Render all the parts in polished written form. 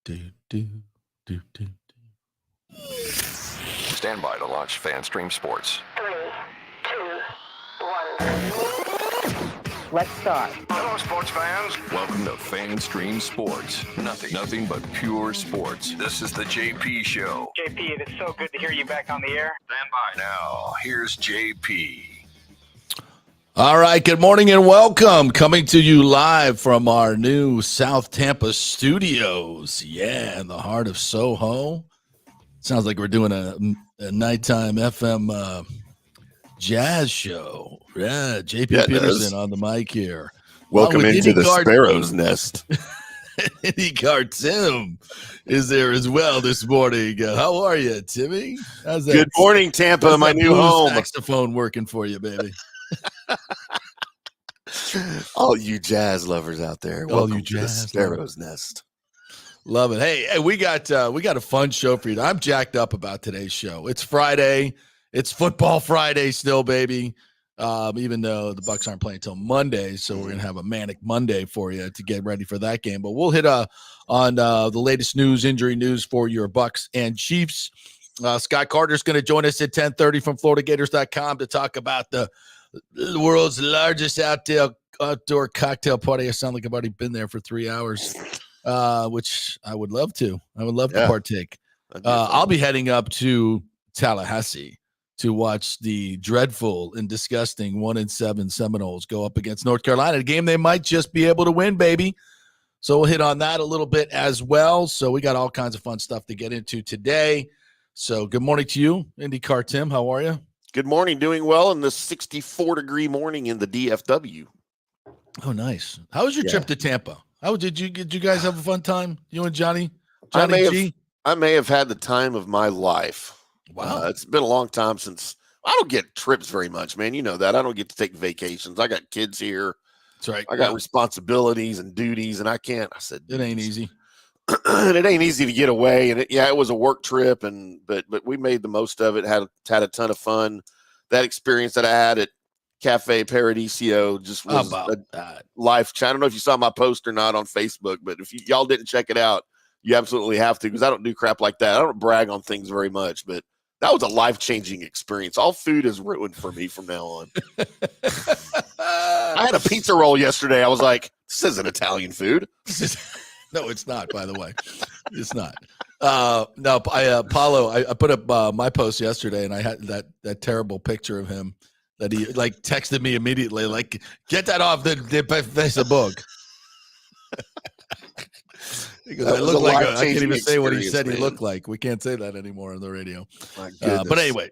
Do, do, do, do. Stand by to launch FanStream Sports. 3, 2, 1. Let's start. Hello, sports fans. Welcome to FanStream Sports. Nothing but pure sports. This is the JP Show. JP, it is so good to hear you back on the air. Stand by. Now, here's JP. All right, good morning and welcome. Coming to you live from our new South Tampa studios. Yeah, in the heart of Soho. Sounds like we're doing a nighttime FM jazz show. Yeah, JP Peterson on the mic here. Welcome into the Sparrow's Nest. IndyCar Tim is there as well this morning. How are you, Timmy? How's that? Good morning, Tampa, my new home. Saxophone working for you, baby. All you jazz lovers out there, welcome to the Sparrow's Nest. Love it. Hey, we got a fun show for you. I'm jacked up about today's show. It's Friday. It's Football Friday still, baby. Even though the Bucs aren't playing until Monday, so we're gonna have a manic Monday for you to get ready for that game. But we'll hit on the latest news, injury news for your Bucs and Chiefs. Scott Carter's going to join us at 10:30 from FloridaGators.com to talk about the world's largest outdoor cocktail party. I sound like I've already been there for 3 hours, which I would love to. I would love to partake. I'll be heading up to Tallahassee to watch the dreadful and disgusting 1-7 Seminoles go up against North Carolina, a game they might just be able to win, baby. So we'll hit on that a little bit as well. So we got all kinds of fun stuff to get into today. So good morning to you, IndyCar Tim. How are you? Good morning. Doing well in this 64-degree morning in the DFW. Oh, nice. How was your trip to Tampa? How did you guys have a fun time? You and Johnny I may G? I may have had the time of my life. Wow. It's been a long time since I don't get trips very much, man. You know that. I don't get to take vacations. I got kids here. That's right. I got responsibilities and duties, and I can't. I said it ain't easy. And it ain't easy to get away. And it was a work trip, but we made the most of it. Had a ton of fun. That experience that I had at Cafe Paradiso just was a life. I don't know if you saw my post or not on Facebook, but if y'all didn't check it out, you absolutely have to, because I don't do crap like that. I don't brag on things very much, but that was a life-changing experience. All food is ruined for me from now on. I had a pizza roll yesterday. I was like, this isn't Italian food. No, it's not, by the way. It's not. No, Paulo, I put up my post yesterday, and I had that terrible picture of him that he texted me immediately, like, get that off the Facebook. Because I look like I can't even say what he said he looked like. We can't say that anymore on the radio. But anyway,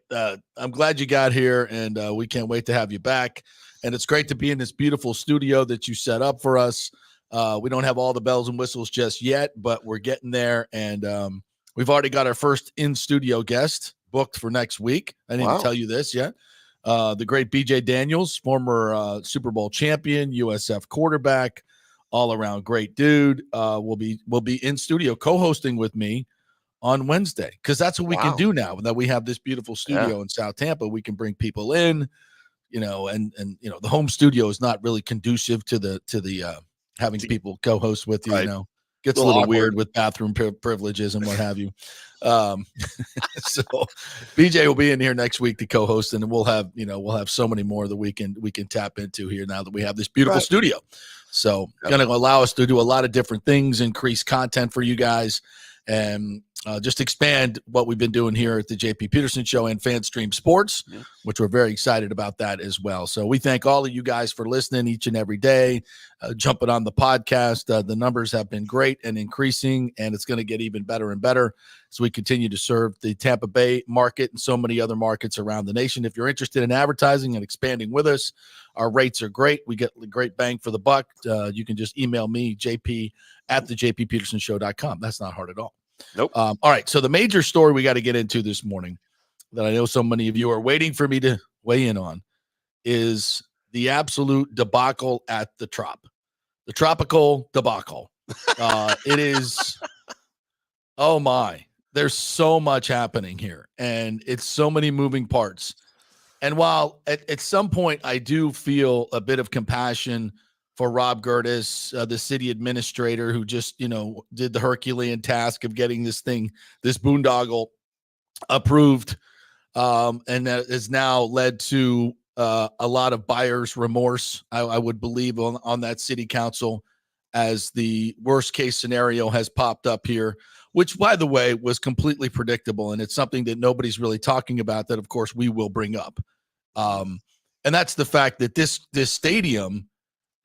I'm glad you got here, and we can't wait to have you back. And it's great to be in this beautiful studio that you set up for us. We don't have all the bells and whistles just yet, but we're getting there. And we've already got our first in-studio guest booked for next week. I didn't even tell you this yet. The great BJ Daniels, former Super Bowl champion, USF quarterback, all-around great dude, will be in studio co-hosting with me on Wednesday, because that's what we can do now that we have this beautiful studio in South Tampa. We can bring people in, and the home studio is not really conducive to the having people co-host with you. Gets a little weird with bathroom privileges and what have you. So BJ will be in here next week to co-host, and we'll have so many more that we can tap into here now that we have this beautiful studio. So going to allow us to do a lot of different things, increase content for you guys, and just expand what we've been doing here at the JP Peterson Show and FanStream Sports, which we're very excited about that as well. So we thank all of you guys for listening each and every day, jumping on the podcast. The numbers have been great and increasing, and it's going to get even better and better as we continue to serve the Tampa Bay market and so many other markets around the nation. If you're interested in advertising and expanding with us, our rates are great. We get a great bang for the buck. You can just email me, jp@thejppetersonshow.com. That's not hard at all. Nope. All right. So the major story we got to get into this morning that I know so many of you are waiting for me to weigh in on is the absolute debacle at the Trop. The tropical debacle. It is, oh my, there's so much happening here, and it's so many moving parts. And while at some point I do feel a bit of compassion for Rob Gertis, the city administrator who just, did the Herculean task of getting this boondoggle approved. And that has now led to a lot of buyer's remorse, I would believe, on that city council, as the worst case scenario has popped up here, which, by the way, was completely predictable. And it's something that nobody's really talking about that, of course, we will bring up. And that's the fact that this stadium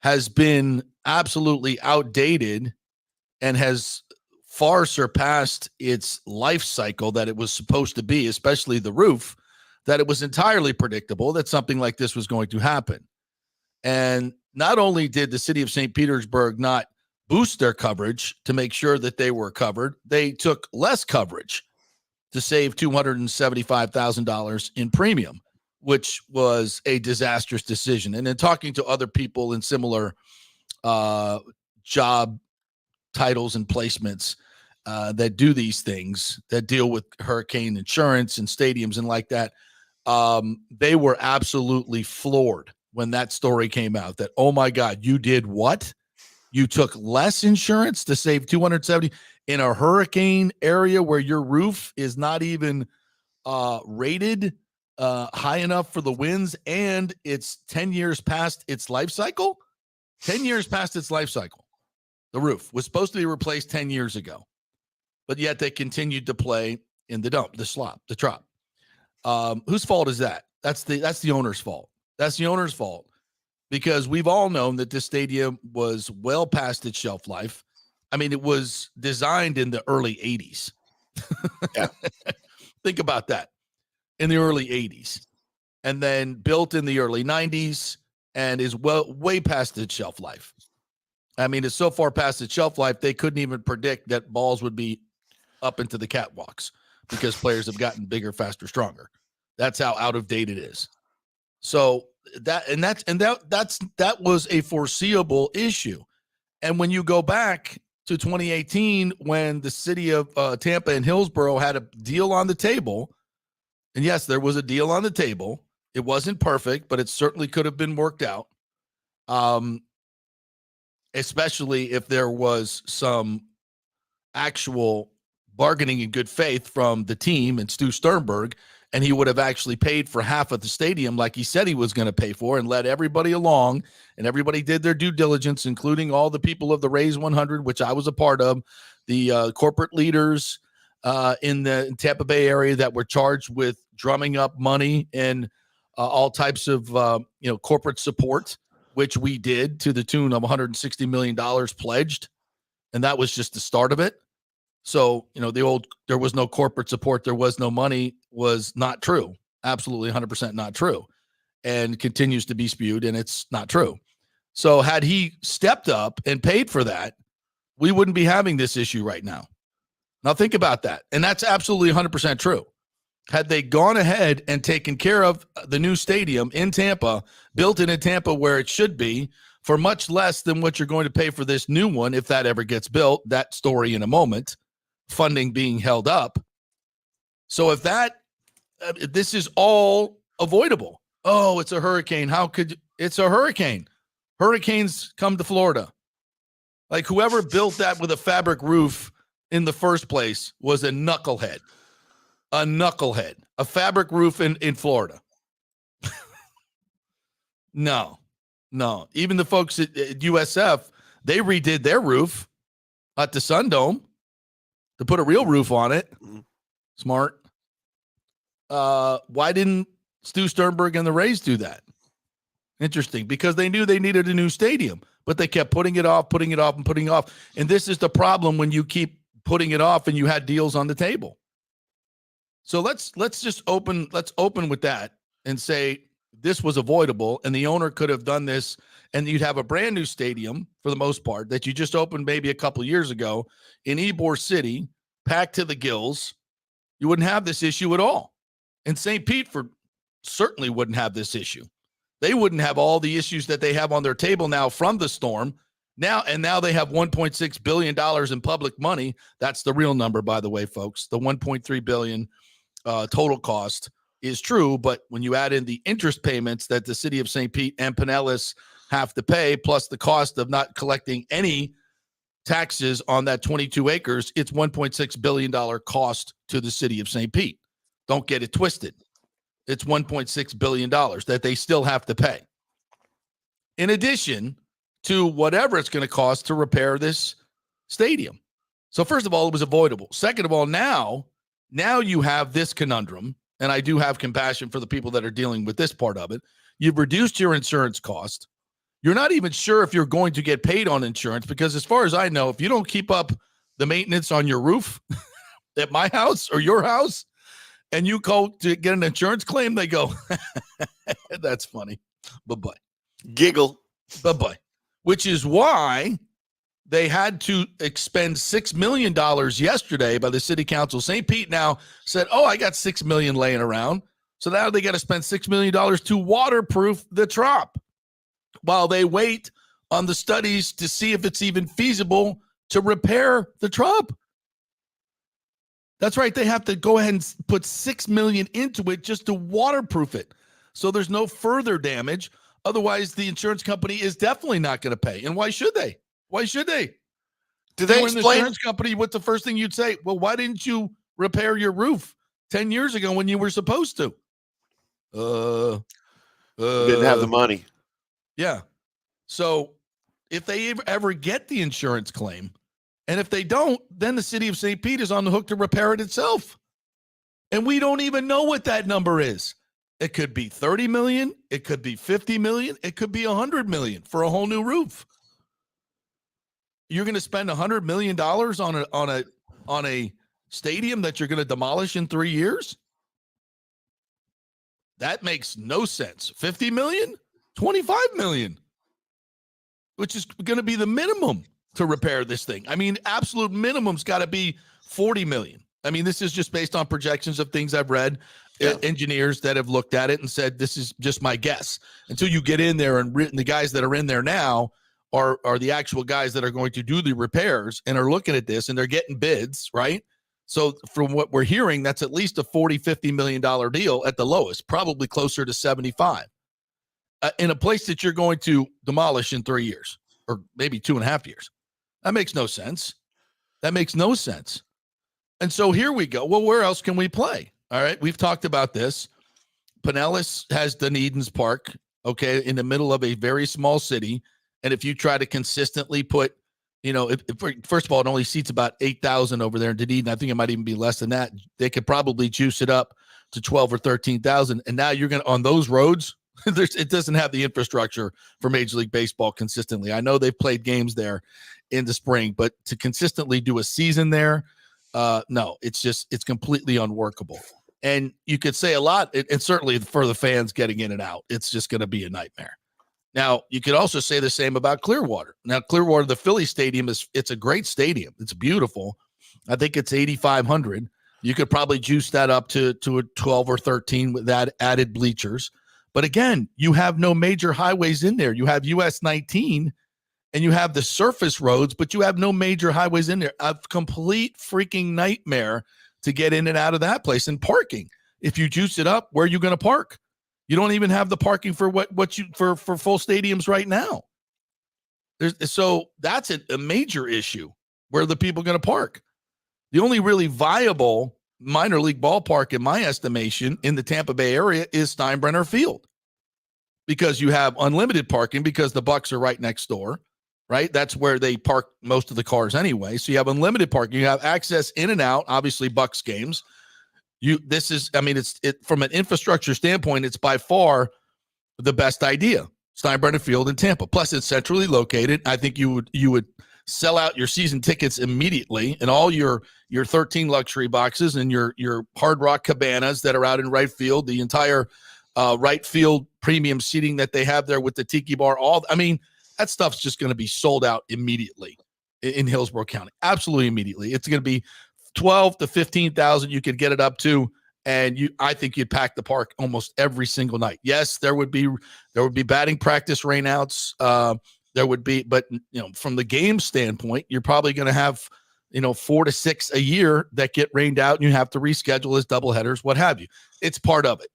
has been absolutely outdated and has far surpassed its life cycle that it was supposed to be, especially the roof, that it was entirely predictable that something like this was going to happen. And not only did the city of St. Petersburg not boost their coverage to make sure that they were covered, they took less coverage to save $275,000 in premium, which was a disastrous decision. And then talking to other people in similar job titles and placements that do these things, that deal with hurricane insurance and stadiums and like that, they were absolutely floored when that story came out that, oh my God, you did what? You took less insurance to save $270 in a hurricane area where your roof is not even rated high enough for the winds, and it's 10 years past its life cycle. 10 years past its life cycle. The roof was supposed to be replaced 10 years ago, but yet they continued to play in the dump, the slop, the trop. Whose fault is that? That's the owner's fault. That's the owner's fault, because we've all known that this stadium was well past its shelf life. I mean, it was designed in the early 80s. Yeah. Think about that. In the early 80s, and then built in the early 90s, and is way past its shelf life. I mean, it's so far past its shelf life, they couldn't even predict that balls would be up into the catwalks because players have gotten bigger, faster, stronger. That's how out of date it is. So that was a foreseeable issue. And when you go back to 2018, when the city of Tampa and Hillsborough had a deal on the table, and yes, there was a deal on the table. It wasn't perfect, but it certainly could have been worked out. Especially if there was some actual bargaining in good faith from the team and Stu Sternberg, and he would have actually paid for half of the stadium like he said he was going to pay for, and led everybody along, and everybody did their due diligence, including all the people of the Raise 100, which I was a part of, the corporate leaders in the Tampa Bay area that were charged with drumming up money and all types of corporate support, which we did to the tune of $160 million pledged. And that was just the start of it. So, there was no corporate support, there was no money, was not true. Absolutely 100% not true. And continues to be spewed, and it's not true. So had he stepped up and paid for that, we wouldn't be having this issue right now. Now think about that. And that's absolutely 100% true. Had they gone ahead and taken care of the new stadium in Tampa, built it in Tampa where it should be, for much less than what you're going to pay for this new one, if that ever gets built, that story in a moment, funding being held up. So if this is all avoidable. Oh, it's a hurricane. It's a hurricane. Hurricanes come to Florida. Like, whoever built that with a fabric roof in the first place was a knucklehead. A fabric roof in Florida. No. Even the folks at USF, they redid their roof at the Sun Dome to put a real roof on it. Smart. Why didn't Stu Sternberg and the Rays do that? Interesting, because they knew they needed a new stadium, but they kept putting it off. And this is the problem when you keep putting it off and you had deals on the table. So let's open with that and say this was avoidable, and the owner could have done this, and you'd have a brand new stadium for the most part that you just opened maybe a couple years ago in Ybor City, packed to the gills. You wouldn't have this issue at all. And St. Pete certainly wouldn't have this issue. They wouldn't have all the issues that they have on their table now from the storm. Now they have $1.6 billion in public money. That's the real number, by the way, folks. The $1.3 billion total cost is true, but when you add in the interest payments that the city of St. Pete and Pinellas have to pay, plus the cost of not collecting any taxes on that 22 acres. It's $1.6 billion cost to the city of St. Pete. Don't get it twisted. It's $1.6 billion that they still have to pay, in addition to whatever it's going to cost to repair this stadium. So first of all, it was avoidable. Second of all, now you have this conundrum, and I do have compassion for the people that are dealing with this part of it. You've reduced your insurance cost. You're not even sure if you're going to get paid on insurance, because as far as I know, if you don't keep up the maintenance on your roof at my house or your house, and you go to get an insurance claim, they go, that's funny. Bye-bye. Giggle. Bye-bye. Which is why they had to expend $6 million yesterday by the city council. St. Pete now said, I got $6 million laying around. So now they got to spend $6 million to waterproof the Trop while they wait on the studies to see if it's even feasible to repair the Trop. That's right. They have to go ahead and put $6 million into it just to waterproof it, so there's no further damage. Otherwise, the insurance company is definitely not going to pay. And why should they? Why should they? Do they explain? The insurance company, what's the first thing you'd say? Well, why didn't you repair your roof 10 years ago when you were supposed to? Didn't have the money. Yeah. So if they ever get the insurance claim, and if they don't, then the city of St. Pete is on the hook to repair it itself. And we don't even know what that number is. It could be 30 million. It could be 50 million. It could be 100 million for a whole new roof. You're going to spend $100 million on a stadium that you're going to demolish in 3 years? That makes no sense. 50 million, 25 million, which is going to be the minimum to repair this thing. I mean, absolute minimum's got to be 40 million. I mean, this is just based on projections of things I've read, engineers that have looked at it and said, this is just my guess. Until you get in there and the guys that are in there now are the actual guys that are going to do the repairs and are looking at this, and they're getting bids, right? So from what we're hearing, that's at least a $40-50 million deal at the lowest, probably closer to 75, in a place that you're going to demolish in 3 years, or maybe 2.5 years. That makes no sense. That makes no sense. And so here we go. Well, where else can we play? All right. We've talked about this. Pinellas has Dunedin's Park, okay, in the middle of a very small city. And if you try to consistently put, first of all, it only seats about 8,000 over there in Dunedin. I think it might even be less than that. They could probably juice it up to 12 or 13,000. And now you're going to, on those roads, it doesn't have the infrastructure for Major League Baseball consistently. I know they've played games there in the spring, but to consistently do a season there, no, it's completely unworkable. And you could say a lot, and certainly for the fans getting in and out, it's just going to be a nightmare. Now, you could also say the same about Clearwater. Now, Clearwater, the Philly stadium, it's a great stadium. It's beautiful. I think it's 8,500. You could probably juice that up to a 12 or 13 with that added bleachers. But again, you have no major highways in there. You have US 19 and you have the surface roads, but you have no major highways in there. A complete freaking nightmare to get in and out of that place. And parking, if you juice it up, where are you going to park? You don't even have the parking for for full stadiums right now. So that's a major issue. Where are the people going to park? The only really viable minor league ballpark, in my estimation, in the Tampa Bay area is Steinbrenner Field, because you have unlimited parking because the Bucs are right next door, right? That's where they park most of the cars anyway. So you have unlimited parking. You have access in and out, obviously Bucs games. It's from an infrastructure standpoint, it's by far the best idea. Steinbrenner Field in Tampa. Plus, it's centrally located. I think you would sell out your season tickets immediately, and all your 13 luxury boxes and your Hard Rock cabanas that are out in right field, the entire right field premium seating that they have there with the tiki bar. That stuff's just going to be sold out immediately in Hillsborough County. Absolutely immediately. It's going to be 12 to 15,000 you could get it up to, and I think you'd pack the park almost every single night. Yes, there would be batting practice rainouts. There would be, but from the game standpoint, you're probably going to have 4 to 6 a year that get rained out, and you have to reschedule as doubleheaders, what have you. It's part of it.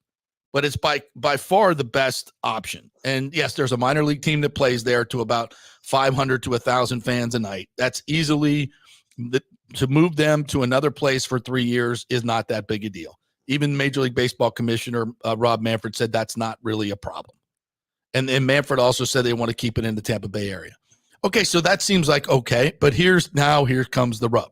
but it's by far the best option. And yes, there's a minor league team that plays there to about 500 to 1,000 fans a night. That's easily to move them to another place for 3 years is not that big a deal. Even Major League Baseball Commissioner Rob Manfred said that's not really a problem. And Manfred also said they want to keep it in the Tampa Bay area. Okay, so that seems like okay, but here comes the rub.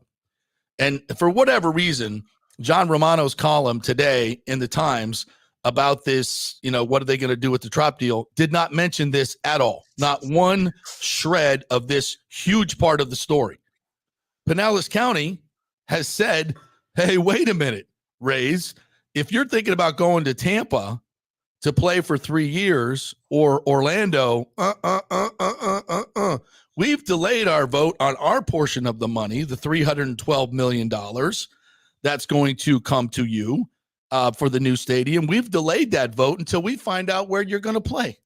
And for whatever reason, John Romano's column today in the Times about this, what are they going to do with the Trop deal, did not mention this at all. Not one shred of this huge part of the story. Pinellas County has said, hey, wait a minute, Rays, if you're thinking about going to Tampa to play for 3 years or Orlando, we've delayed our vote on our portion of the money, the $312 million that's going to come to you for the new stadium. We've delayed that vote until we find out where you're going to play,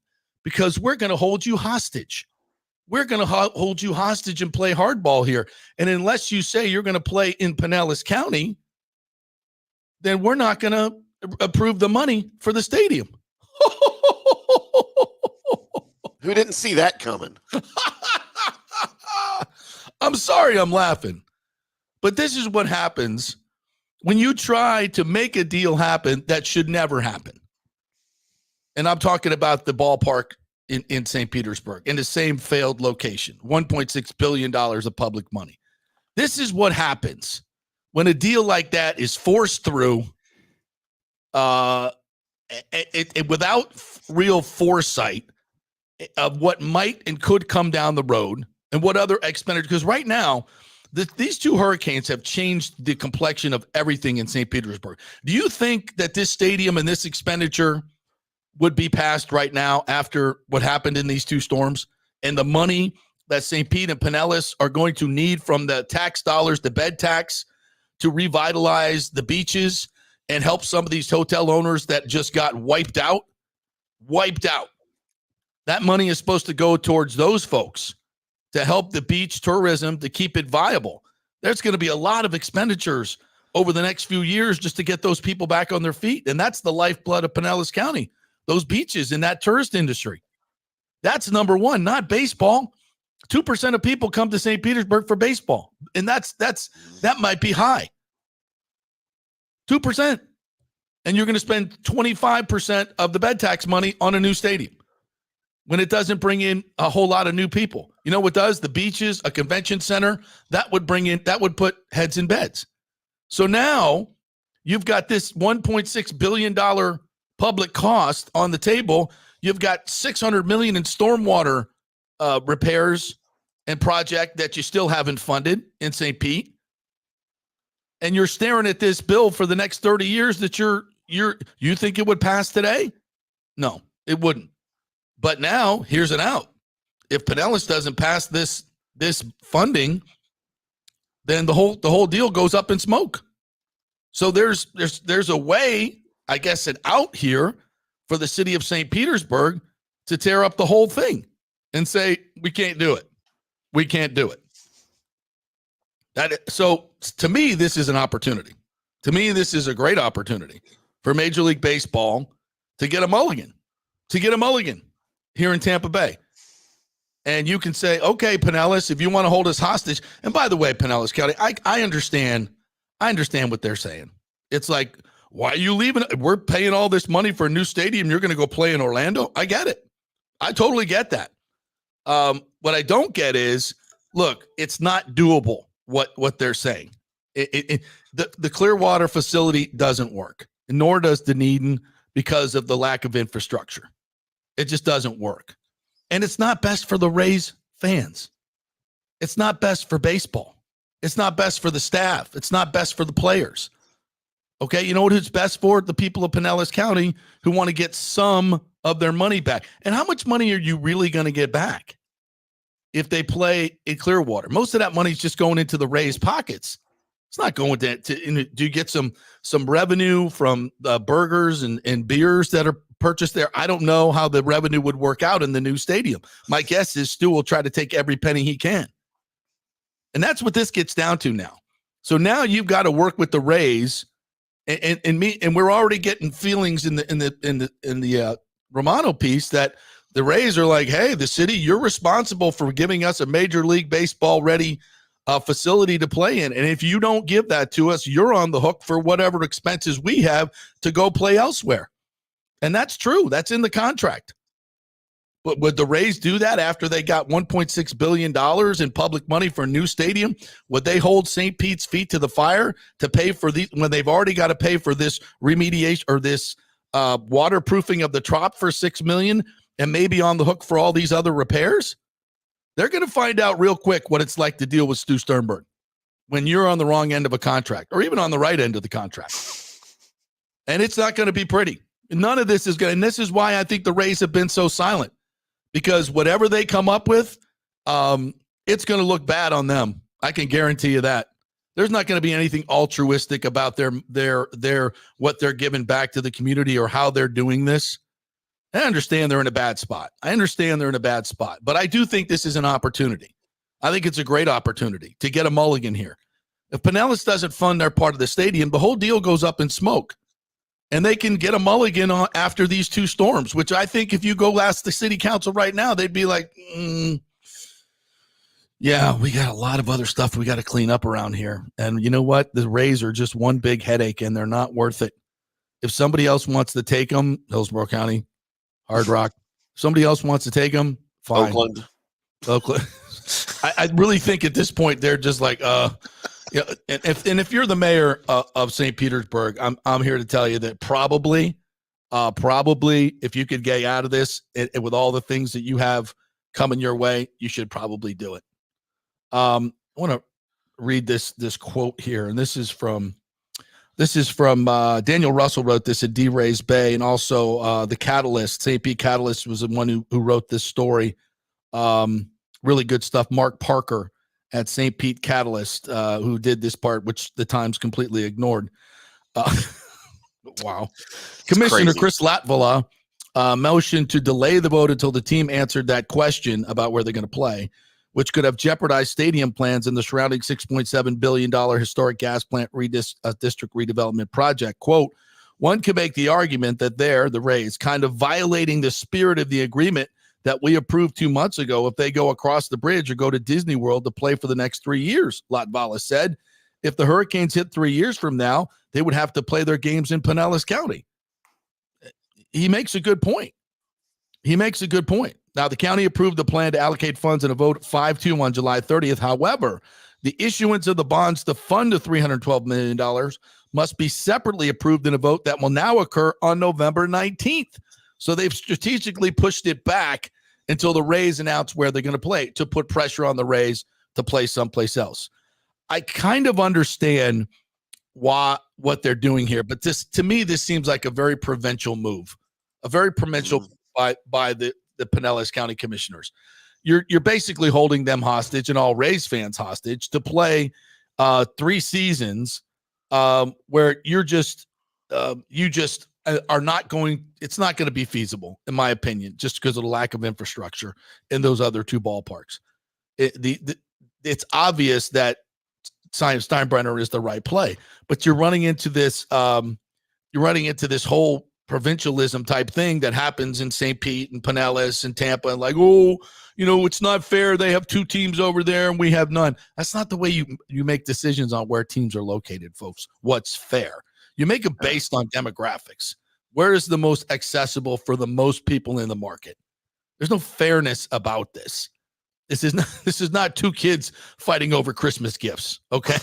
because we're going to hold you hostage. We're going to hold you hostage and play hardball here. And unless you say you're going to play in Pinellas County, then we're not going to approve the money for the stadium. Who didn't see that coming? I'm sorry I'm laughing, but this is what happens when you try to make a deal happen that should never happen. And I'm talking about the ballpark in St. Petersburg, in the same failed location, $1.6 billion of public money. This is what happens when a deal like that is forced through without real foresight of what might and could come down the road and what other expenditure. Because right now, these two hurricanes have changed the complexion of everything in St. Petersburg. Do you think that this stadium and this expenditure would be passed right now after what happened in these two storms and the money that St. Pete and Pinellas are going to need from the tax dollars, the bed tax, to revitalize the beaches and help some of these hotel owners that just got wiped out? That money is supposed to go towards those folks to help the beach tourism, to keep it viable. There's going to be a lot of expenditures over the next few years just to get those people back on their feet. And that's the lifeblood of Pinellas County, those beaches and that tourist industry. That's number one, not baseball. 2% of people come to St. Petersburg for baseball. And that might be high. 2%. And you're going to spend 25% of the bed tax money on a new stadium when it doesn't bring in a whole lot of new people. You know what does? The beaches, a convention center, that would put heads in beds. So now you've got this $1.6 billion public cost on the table. You've got $600 million in stormwater repairs and project that you still haven't funded in St. Pete. And you're staring at this bill for the next 30 years that you think it would pass today? No, it wouldn't. But now here's an out. If Pinellas doesn't pass this funding, then the whole deal goes up in smoke. So there's a way, I guess, an out here for the city of St. Petersburg to tear up the whole thing and say, we can't do it. We can't do it. So to me, this is an opportunity. To me, this is a great opportunity for Major League Baseball to get a mulligan here in Tampa Bay. And you can say, okay, Pinellas, if you want to hold us hostage. And by the way, Pinellas County, I understand what they're saying. It's like, why are you leaving? We're paying all this money for a new stadium. You're going to go play in Orlando. I get it. I totally get that. What I don't get is, look, it's not doable what they're saying. The Clearwater facility doesn't work, nor does Dunedin, because of the lack of infrastructure. It just doesn't work. And it's not best for the Rays fans. It's not best for baseball. It's not best for the staff. It's not best for the players. Okay, you know what it's best for? The people of Pinellas County who want to get some of their money back. And how much money are you really going to get back if they play in Clearwater? Most of that money is just going into the Rays' pockets. It's not going to do you get some revenue from burgers and beers that are purchased there? I don't know how the revenue would work out in the new stadium. My guess is Stu will try to take every penny he can. And that's what this gets down to now. So now you've got to work with the Rays And we're already getting feelings in the Romano piece that the Rays are like, hey, the city, you're responsible for giving us a Major League Baseball ready facility to play in. And if you don't give that to us, you're on the hook for whatever expenses we have to go play elsewhere. And that's true. That's in the contract. But would the Rays do that after they got $1.6 billion in public money for a new stadium? Would they hold St. Pete's feet to the fire to pay for these when they've already got to pay for this remediation or this waterproofing of the Trop for $6 million and maybe on the hook for all these other repairs? They're going to find out real quick what it's like to deal with Stu Sternberg when you're on the wrong end of a contract or even on the right end of the contract. And it's not going to be pretty. None of this is going to, and this is why I think the Rays have been so silent. Because whatever they come up with, it's going to look bad on them. I can guarantee you that. There's not going to be anything altruistic about their what they're giving back to the community or how they're doing this. I understand they're in a bad spot. But I do think this is an opportunity. I think it's a great opportunity to get a mulligan here. If Pinellas doesn't fund their part of the stadium, the whole deal goes up in smoke. And they can get a mulligan after these two storms, which I think if you go ask the city council right now, they'd be like, yeah, we got a lot of other stuff we got to clean up around here. And you know what? The Rays are just one big headache, and they're not worth it. If somebody else wants to take them, Hillsborough County, Hard Rock, somebody else wants to take them, fine. Oakland. I really think at this point they're just like, yeah, and if you're the mayor of St. Petersburg, I'm here to tell you that probably if you could get out of this and with all the things that you have coming your way, you should probably do it. I want to read this quote here, and this is from Daniel Russell wrote this at D-Rays Bay, and also the Catalyst, St. Pete Catalyst was the one who wrote this story. Really good stuff. Mark Parker at St. Pete Catalyst, who did this part, which the Times completely ignored. Wow. Commissioner Chris Latvala motioned to delay the vote until the team answered that question about where they're going to play, which could have jeopardized stadium plans in the surrounding $6.7 billion historic gas plant district redevelopment project. Quote, one could make the argument that the Rays, kind of violating the spirit of the agreement that we approved 2 months ago if they go across the bridge or go to Disney World to play for the next 3 years, Latvala said. If the Hurricanes hit 3 years from now, they would have to play their games in Pinellas County. He makes a good point. Now, the county approved the plan to allocate funds in a vote 5-2 on July 30th. However, the issuance of the bonds to fund the $312 million must be separately approved in a vote that will now occur on November 19th. So they've strategically pushed it back until the Rays announce where they're going to play to put pressure on the Rays to play someplace else. I kind of understand what they're doing here, but to me, this seems like a very provincial move, by the Pinellas County Commissioners. You're basically holding them hostage and all Rays fans hostage to play 3 seasons where you just are not going. It's not going to be feasible, in my opinion, just because of the lack of infrastructure in those other 2 ballparks. It's obvious that Steinbrenner is the right play, but you're running into this. You're running into this whole provincialism type thing that happens in St. Pete and Pinellas and Tampa, and like, oh, it's not fair. They have 2 teams over there and we have none. That's not the way you make decisions on where teams are located, folks. What's fair? You make it based on demographics. Where is the most accessible for the most people in the market? There's no fairness about this. This is not 2 kids fighting over Christmas gifts. Okay.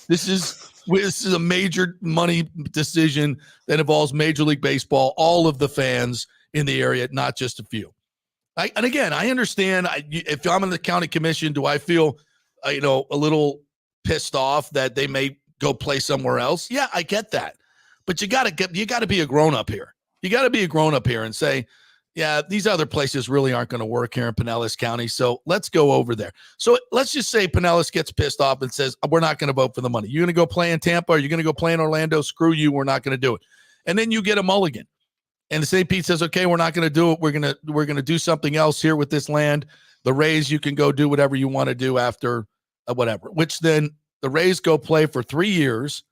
This is a major money decision that involves Major League Baseball, all of the fans in the area, not just a few. And again, I understand if I'm in the county commission, do I feel, a little pissed off that they may go play somewhere else? Yeah, I get that. But you got to be a grown up here. You got to be a grown up here and say, yeah, these other places really aren't going to work here in Pinellas County. So let's go over there. So let's just say Pinellas gets pissed off and says, we're not going to vote for the money. You're going to go play in Tampa, or you're going to go play in Orlando. Screw you. We're not going to do it. And then you get a mulligan. And the St. Pete says, okay, we're not going to do it. We're going to do something else here with this land. The Rays, you can go do whatever you want to do after whatever, which then the Rays go play for 3 years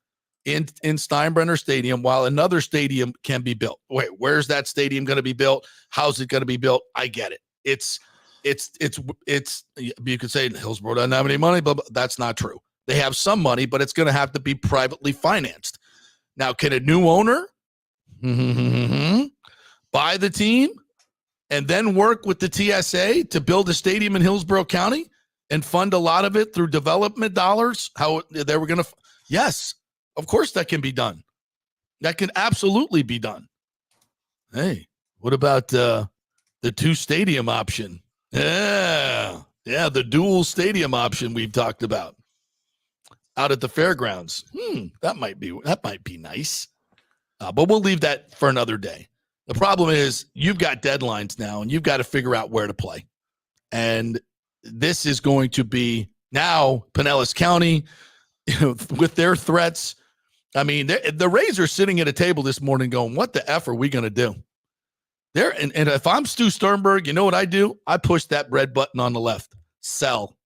in Steinbrenner Stadium while another stadium can be built. Wait, where's that stadium going to be built? How's it going to be built? I get it. It's you could say Hillsborough doesn't have any money, but that's not true. They have some money, but it's going to have to be privately financed. Now, can a new owner buy the team and then work with the TSA to build a stadium in Hillsborough County and fund a lot of it through development dollars? How they were going to? Yes, of course that can be done. That can absolutely be done. Hey, what about the 2-stadium option? Yeah, the dual stadium option we've talked about out at the fairgrounds. That might be nice. But we'll leave that for another day. The problem is you've got deadlines now, and you've got to figure out where to play. And this is going to be now Pinellas County with their threats. I mean, the Rays are sitting at a table this morning going, what the F are we going to do? And if I'm Stu Sternberg, you know what I do? I push that red button on the left. Sell.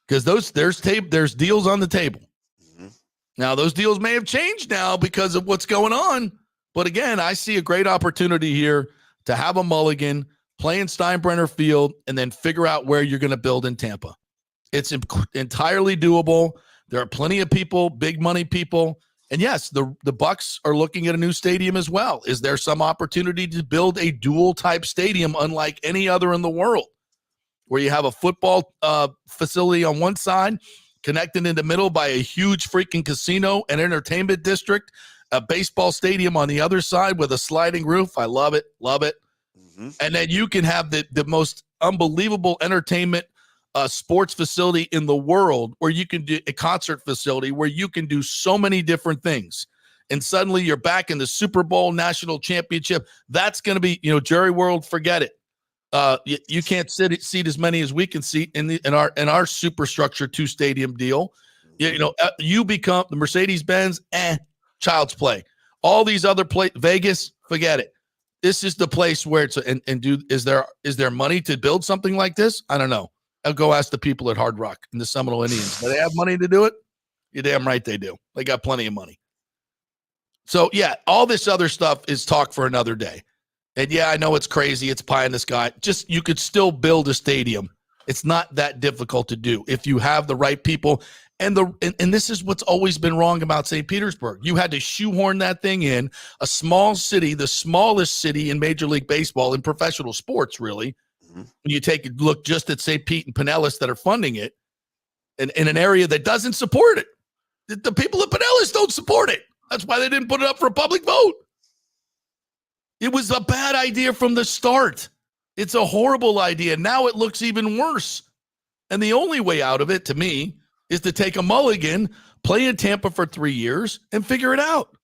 Because there's deals on the table. Mm-hmm. Now, those deals may have changed now because of what's going on. But again, I see a great opportunity here to have a mulligan, play in Steinbrenner Field, and then figure out where you're going to build in Tampa. It's entirely doable. There are plenty of people, big money people. And yes, the Bucs are looking at a new stadium as well. Is there some opportunity to build a dual type stadium unlike any other in the world, where you have a football facility on one side, connected in the middle by a huge freaking casino and entertainment district, a baseball stadium on the other side with a sliding roof? I love it. Love it. Mm-hmm. And then you can have the most unbelievable entertainment sports facility in the world, where you can do a concert facility where you can do so many different things. And suddenly you're back in the Super Bowl national championship. That's going to be, Jerry World, forget it. You can't seat as many as we can seat in our superstructure 2-stadium deal. You become the Mercedes-Benz, child's play. All these other Vegas, forget it. This is the place where it's is there money to build something like this? I don't know. I'll go ask the people at Hard Rock and the Seminole Indians. Do they have money to do it? You're damn right they do. They got plenty of money. So, yeah, all this other stuff is talk for another day. And, yeah, I know it's crazy. It's pie in the sky. Just you could still build a stadium. It's not that difficult to do if you have the right people. And this is what's always been wrong about St. Petersburg. You had to shoehorn that thing in, a small city, the smallest city in Major League Baseball, in professional sports, really. When you take a look just at St. Pete and Pinellas that are funding it, in an area that doesn't support it. The people at Pinellas don't support it. That's why they didn't put it up for a public vote. It was a bad idea from the start. It's a horrible idea. Now it looks even worse. And the only way out of it, to me, is to take a mulligan, play in Tampa for 3 years, and figure it out.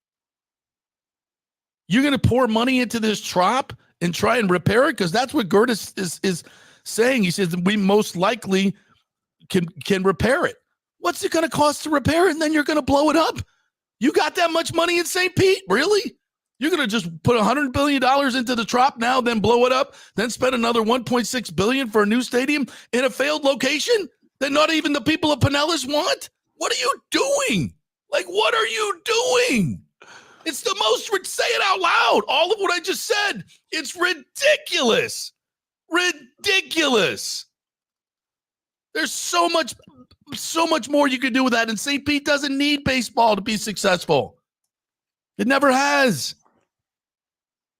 You're going to pour money into this trop and try and repair it? Because that's what Gertis is saying. He says we most likely can repair it. What's it going to cost to repair it? And then you're going to blow it up? You got that much money in St. Pete? Really? You're going to just put $100 billion into the trop now, then blow it up, then spend another $1.6 billion for a new stadium in a failed location that not even the people of Pinellas want? What are you doing? Like, what are you doing? It's the most, say it out loud. All of what I just said. It's ridiculous. Ridiculous. There's so much more you could do with that. And St. Pete doesn't need baseball to be successful. It never has.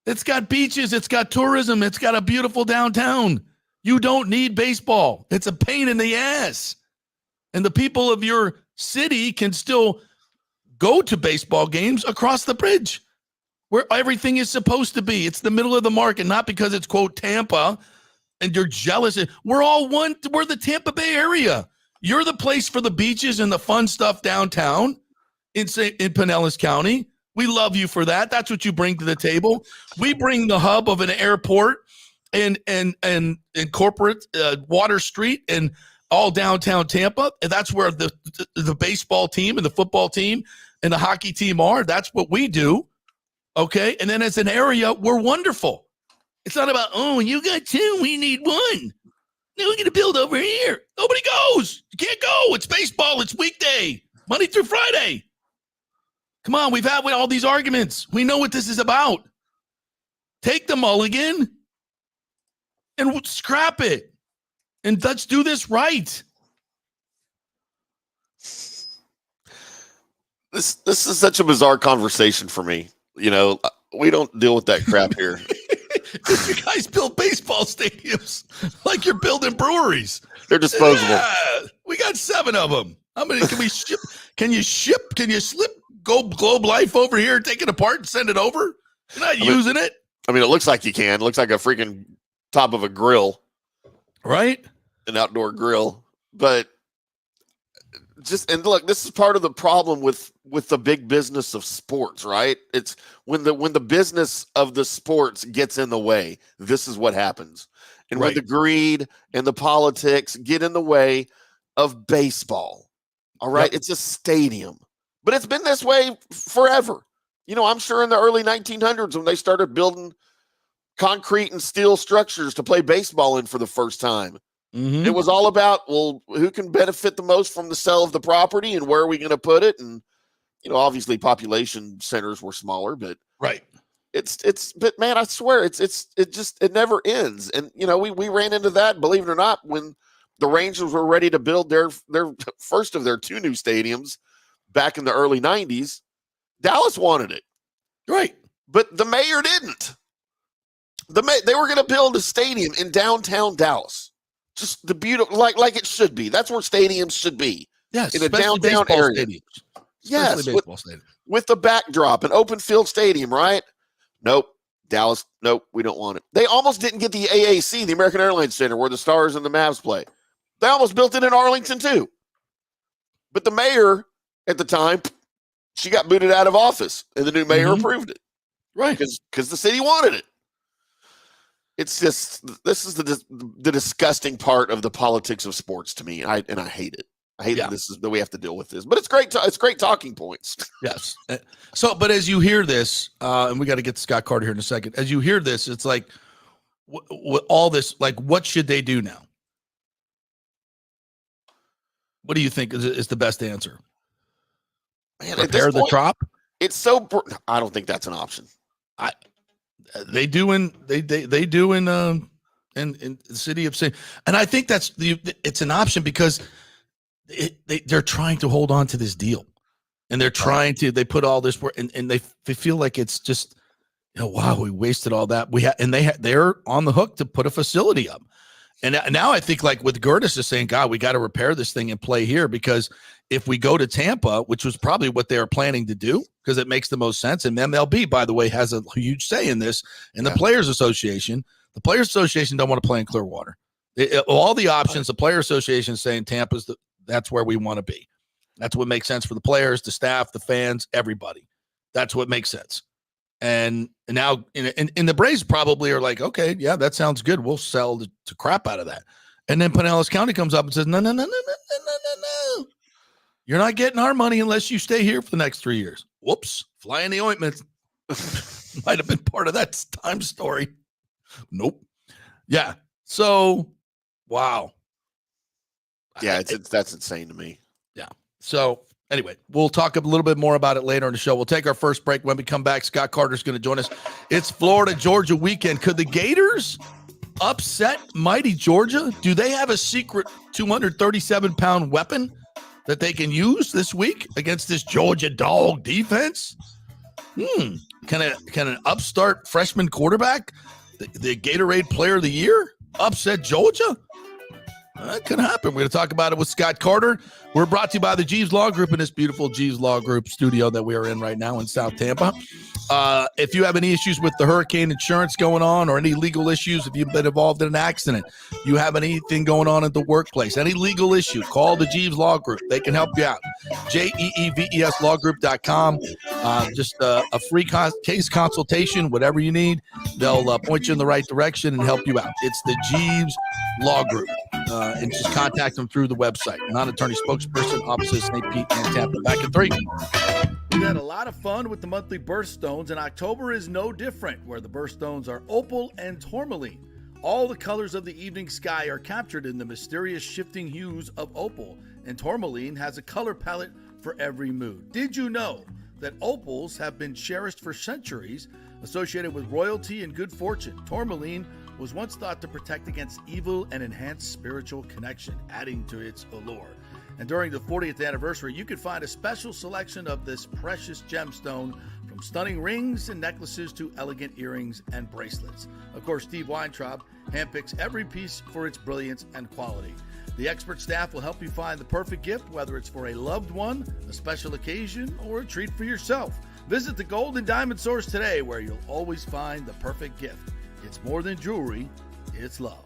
It's got beaches. It's got tourism. It's got a beautiful downtown. You don't need baseball. It's a pain in the ass. And the people of your city can still go to baseball games across the bridge where everything is supposed to be. It's the middle of the market, not because it's, quote, Tampa, and you're jealous. We're all one. We're the Tampa Bay area. You're the place for the beaches and the fun stuff downtown in Pinellas County. We love you for that. That's what you bring to the table. We bring the hub of an airport and corporate Water Street and all downtown Tampa. And that's where the baseball team and the football team and the hockey team are. That's what we do. Okay. And then as an area, we're wonderful. It's not about, oh, you got two, we need one. Now we're going to build over here. Nobody goes. You can't go. It's baseball. It's weekday, Monday through Friday. Come on, we've had all these arguments. We know what this is about. Take the mulligan and scrap it. And let's do this right. This is such a bizarre conversation for me. You know, we don't deal with that crap here. You guys build baseball stadiums like you're building breweries. They're disposable. Yeah, we got 7 of them. How many can we ship? Can you slip Globe Life over here, take it apart and send it over? You're not using it. I mean, it looks like you can. It looks like a freaking top of a grill. Right? An outdoor grill. But and look, this is part of the problem with the big business of sports, right? It's when the business of the sports gets in the way, this is what happens. And when the greed and the politics get in the way of baseball, all right, it's a stadium. But it's been this way forever. You know, I'm sure in the early 1900s when they started building concrete and steel structures to play baseball in for the first time, it was all about, well, who can benefit the most from the sale of the property and where are we going to put it? And, you know, obviously population centers were smaller, but but man, I swear it never ends. And, you know, we ran into that, believe it or not, when the Rangers were ready to build their first of their 2 new stadiums back in the early 90s. Dallas wanted it. Right. But the mayor didn't. They were going to build a stadium in downtown Dallas. Just the beautiful, like it should be. That's where stadiums should be. Yes, in a downtown area. Stadiums. Yes, with the backdrop, an open field stadium, right? Nope. Dallas, nope, we don't want it. They almost didn't get the AAC, the American Airlines Center, where the Stars and the Mavs play. They almost built it in Arlington, too. But the mayor at the time, she got booted out of office, and the new mayor approved it. Right. Because the city wanted it. It's just, this is the disgusting part of the politics of sports to me, and I hate it. I hate that we have to deal with this, but it's great. It's great talking points. Yes. So, but as you hear this, and we got to get to Scott Carter here in a second. As you hear this, it's like all this. Like, what should they do now? What do you think is the best answer? Man, repair the trop. It's so. I don't think that's an option. They do in the city of St. And I think it's an option because they're trying to hold on to this deal, and they're trying to. They put all this work, and they feel like it's just, you know, wow, we wasted all that. They're on the hook to put a facility up, and now I think like with Gertis is saying, God, we got to repair this thing and play here, because if we go to Tampa, which was probably what they were planning to do, because it makes the most sense, and MLB, by the way, has a huge say in this, and the Players Association. The Players Association don't want to play in Clearwater. All the options, the Players Association is saying Tampa's that's where we want to be. That's what makes sense for the players, the staff, the fans, everybody. That's what makes sense. And now, in the Braves probably are like, okay, yeah, that sounds good. We'll sell the crap out of that. And then Pinellas County comes up and says, no. You're not getting our money unless you stay here for the next 3 years. Whoops. Fly in the ointment. Might have been part of that time story. Nope. Yeah. So, wow. Yeah, that's insane to me. Yeah. So, anyway, we'll talk a little bit more about it later in the show. We'll take our first break. When we come back, Scott Carter's going to join us. It's Florida-Georgia weekend. Could the Gators upset mighty Georgia? Do they have a secret 237-pound weapon that they can use this week against this Georgia dog defense? Can an upstart freshman quarterback, the Gatorade Player of the Year, upset Georgia? That could happen. We're going to talk about it with Scott Carter. We're brought to you by the Jeeves Law Group in this beautiful Jeeves Law Group studio that we are in right now in South Tampa. If you have any issues with the hurricane insurance going on, or any legal issues, if you've been involved in an accident, you have anything going on at the workplace, any legal issue, call the Jeeves Law Group. They can help you out. JEEVES lawgroup.com. Just a free case consultation, whatever you need. They'll point you in the right direction and help you out. It's the Jeeves Law Group. And just contact them through the website. Non-attorney spokesperson, offices St. Pete and Tampa. Back in 3. We had a lot of fun with the monthly birthstones, and October is no different, where the birthstones are opal and tourmaline. All the colors of the evening sky are captured in the mysterious shifting hues of opal, and tourmaline has a color palette for every mood. Did you know that opals have been cherished for centuries, associated with royalty and good fortune. Tourmaline was once thought to protect against evil and enhance spiritual connection, adding to its allure. And during the 40th anniversary, you could find a special selection of this precious gemstone, from stunning rings and necklaces to elegant earrings and bracelets. Of course, Steve Weintraub handpicks every piece for its brilliance and quality. The expert staff will help you find the perfect gift, whether it's for a loved one, a special occasion, or a treat for yourself. Visit the Gold and Diamond Source today, where you'll always find the perfect gift. It's more than jewelry, it's love.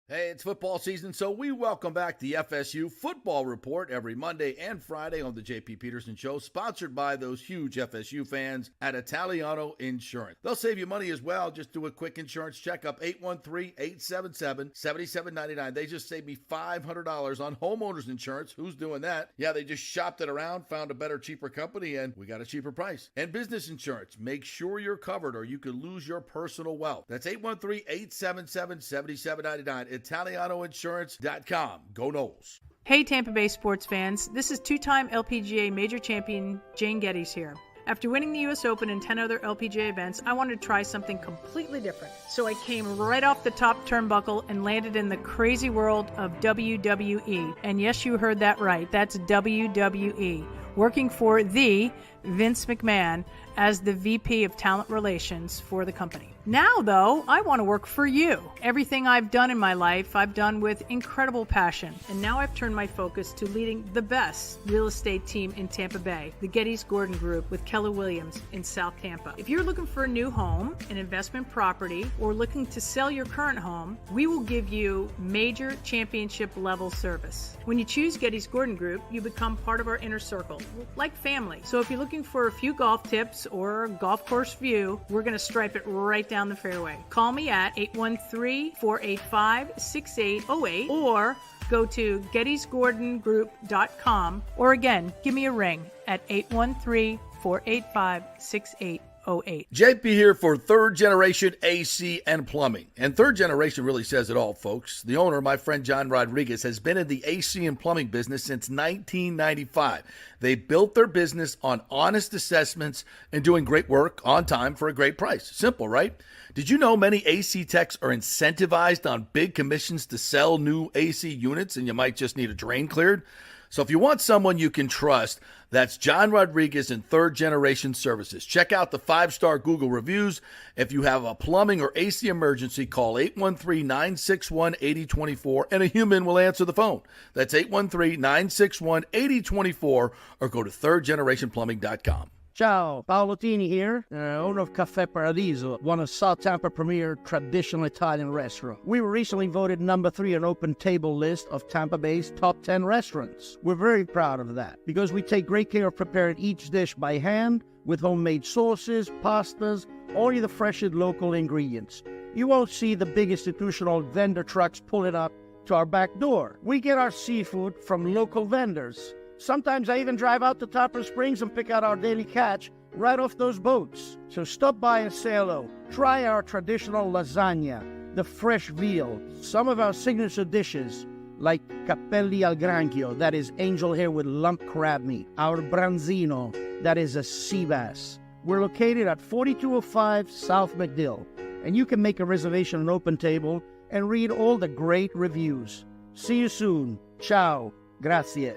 Hey, it's football season, so we welcome back the FSU Football Report every Monday and Friday on the J.P. Peterson Show, sponsored by those huge FSU fans at Italiano Insurance. They'll save you money as well. Just do a quick insurance checkup, 813-877-7799. They just saved me $500 on homeowners insurance. Who's doing that? Yeah, they just shopped it around, found a better, cheaper company, and we got a cheaper price. And business insurance. Make sure you're covered or you could lose your personal wealth. That's 813-877-7799. ItalianoInsurance.com. Go Noles. Hey Tampa Bay sports fans, this is two-time LPGA major champion Jane Geddes here. After winning the US Open and 10 other LPGA events, I wanted to try something completely different. So I came right off the top turnbuckle and landed in the crazy world of WWE. And yes, you heard that right, that's WWE. Working for the Vince McMahon as the VP of Talent Relations for the company. Now, though, I want to work for you. Everything I've done in my life, I've done with incredible passion. And now I've turned my focus to leading the best real estate team in Tampa Bay, the Geddes Gordon Group with Keller Williams in South Tampa. If you're looking for a new home, an investment property, or looking to sell your current home, we will give you major championship level service. When you choose Geddes Gordon Group, you become part of our inner circle, like family. So if you're looking for a few golf tips or a golf course view, we're going to stripe it right down the fairway. Call me at 813-485-6808 or go to gettysgordongroup.com, or again, give me a ring at 813-485-6808. JP here for Third Generation AC and Plumbing. And Third Generation really says it all, folks. The owner, my friend John Rodriguez, has been in the AC and plumbing business since 1995. They built their business on honest assessments and doing great work on time for a great price. Simple, right? Did you know many AC techs are incentivized on big commissions to sell new AC units, and you might just need a drain cleared? So if you want someone you can trust, that's John Rodriguez and Third Generation Services. Check out the 5-star Google reviews. If you have a plumbing or AC emergency, call 813-961-8024 and a human will answer the phone. That's 813-961-8024 or go to thirdgenerationplumbing.com. Ciao, Paolo Tini here, owner of Caffè Paradiso, one of South Tampa premier traditional Italian restaurant. We were recently voted number 3 on Open Table list of Tampa Bay's top 10 restaurants. We're very proud of that because we take great care of preparing each dish by hand with homemade sauces, pastas, only the freshest local ingredients. You won't see the big institutional vendor trucks pulling up to our back door. We get our seafood from local vendors. Sometimes I even drive out to Topper Springs and pick out our daily catch right off those boats. So stop by and say hello. Try our traditional lasagna, the fresh veal, some of our signature dishes like capelli al granchio, that is angel hair with lump crab meat, our branzino, that is a sea bass. We're located at 4205 South McDill, and you can make a reservation on Open Table and read all the great reviews. See you soon. Ciao. Grazie.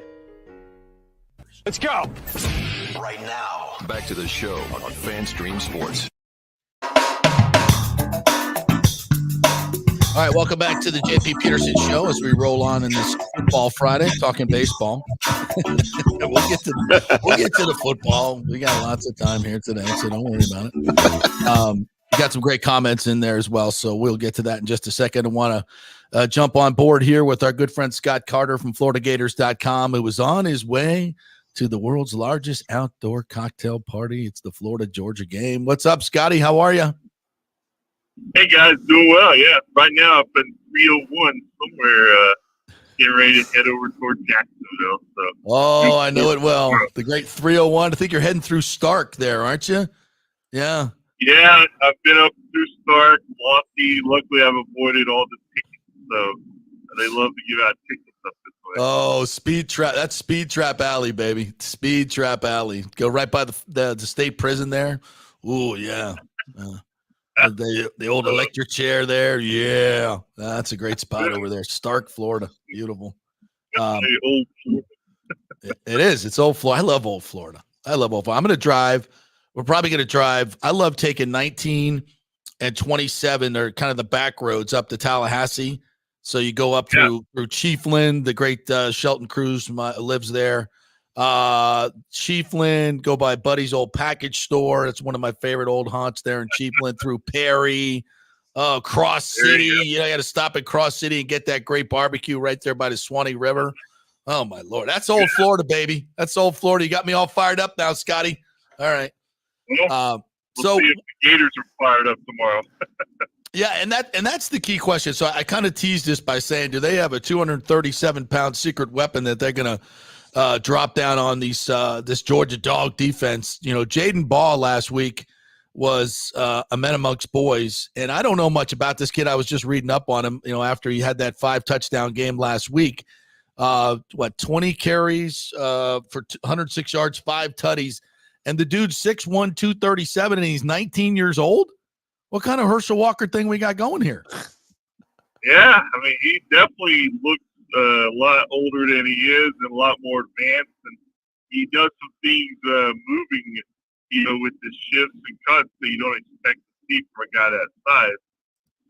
Let's go! Right now. Back to the show on FanStream Sports. All right, welcome back to the JP Peterson Show as we roll on in this Football Friday, talking baseball. we'll get to the football. We got lots of time here today, so don't worry about it. We got some great comments in there as well, so we'll get to that in just a second. I want to jump on board here with our good friend Scott Carter from FloridaGators.com, who was on his way to the world's largest outdoor cocktail party. It's the Florida-Georgia game. What's up, Scotty? How are you? Hey, guys. Doing well, yeah. Right now up in 301 somewhere, getting ready to head over toward Jacksonville. So. Oh, I know it well. The great 301. I think you're heading through Stark there, aren't you? Yeah. Yeah, I've been up through Stark, Lofty. Luckily, I've avoided all the tickets. So they love to give out tickets up this Oh, Speed Trap. That's Speed Trap Alley, baby. Speed Trap Alley. Go right by the state prison there. Ooh, yeah. The old electric chair there. Yeah. That's a great spot over there. Stark, Florida. Beautiful. Old Florida. It is. It's old Florida. I love old Florida. I'm going to drive. We're probably going to drive. I love taking 19 and 27. They're kind of the back roads up to Tallahassee. So you go up through Chiefland, the great Shelton Cruz lives there. Chiefland, go by Buddy's old package store. It's one of my favorite old haunts there in Chiefland, through Perry, Cross City. You got to stop at Cross City and get that great barbecue right there by the Swanee River. Oh, my Lord. That's old Florida, baby. That's old Florida. You got me all fired up now, Scotty. All right. We'll see if the Gators are fired up tomorrow. Yeah, and that's the key question. So I kind of teased this by saying, do they have a 237-pound secret weapon that they're going to drop down on this Georgia dog defense? You know, Jaden Ball last week was a man amongst boys, and I don't know much about this kid. I was just reading up on him, you know, after he had that 5-touchdown game last week. 20 carries for 106 yards, 5 tutties, and the dude's 6'1", 237, and he's 19 years old? What kind of Herschel Walker thing we got going here? Yeah, I mean, he definitely looks a lot older than he is and a lot more advanced, and he does some things moving, you know, with the shifts and cuts that you don't expect to see from a guy that size.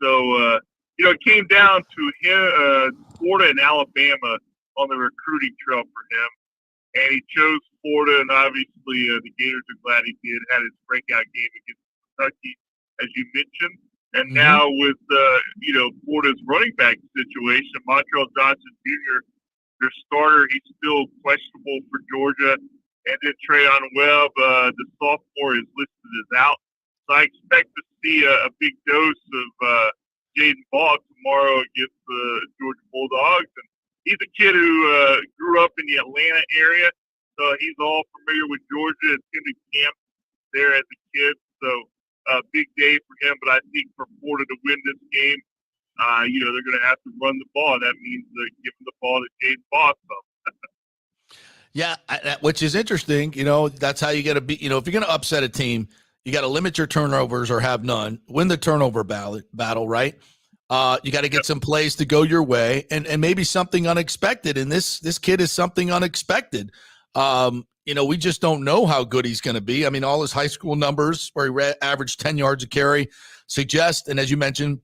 So, you know, it came down to him, Florida and Alabama on the recruiting trail for him, and he chose Florida, and obviously the Gators are glad he did. Had his breakout game against Kentucky, as you mentioned. And now with, you know, Florida's running back situation, Montrell Johnson Jr., their starter, he's still questionable for Georgia. And then Trayon Webb, the sophomore, is listed as out. So I expect to see a big dose of Jaden Ball tomorrow against the Georgia Bulldogs. And he's a kid who grew up in the Atlanta area, so he's all familiar with Georgia, attended camp there as a kid. So a big day for him, but I think for Florida to win this game, you know, they're going to have to run the ball. That means giving the ball to Jaden Ball. Yeah, which is interesting. You know, that's how you got to be. You know, if you're going to upset a team, you got to limit your turnovers or have none. Win the turnover battle, right? You got to get some plays to go your way, and maybe something unexpected. And this kid is something unexpected. You know, we just don't know how good he's going to be. I mean, all his high school numbers, where he averaged 10 yards a carry, suggest, and as you mentioned,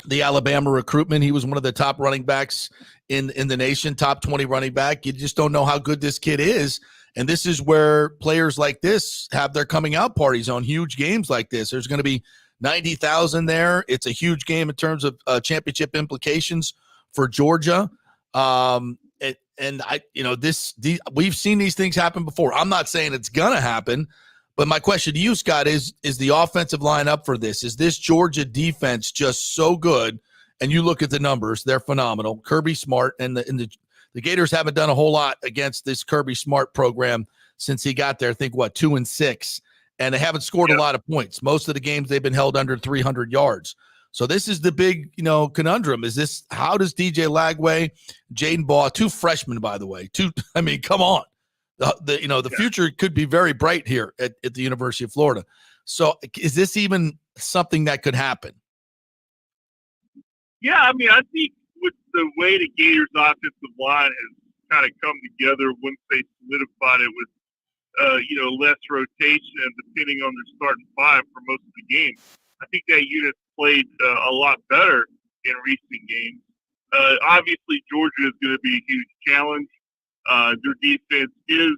the Alabama recruitment, he was one of the top running backs in the nation, top 20 running back. You just don't know how good this kid is. And this is where players like this have their coming out parties on huge games like this. There's going to be 90,000 there. It's a huge game in terms of championship implications for Georgia. And we've seen these things happen before. I'm not saying it's going to happen, but my question to you, Scott, is the offensive line up for this? Is this Georgia defense just so good? And you look at the numbers, they're phenomenal. Kirby Smart and the Gators haven't done a whole lot against this Kirby Smart program since he got there. I think 2-6, and they haven't scored a lot of points. Most of the games they've been held under 300 yards. So this is the big, conundrum. How does DJ Lagway, Jaden Ball, 2 freshmen, by the way, I mean, come on. The future could be very bright here at the University of Florida. So is this even something that could happen? Yeah, I mean, I think with the way the Gators offensive line has kind of come together once they solidified it with, less rotation and depending on their starting 5 for most of the game, I think that unit played a lot better in recent games. Obviously, Georgia is going to be a huge challenge. Their defense is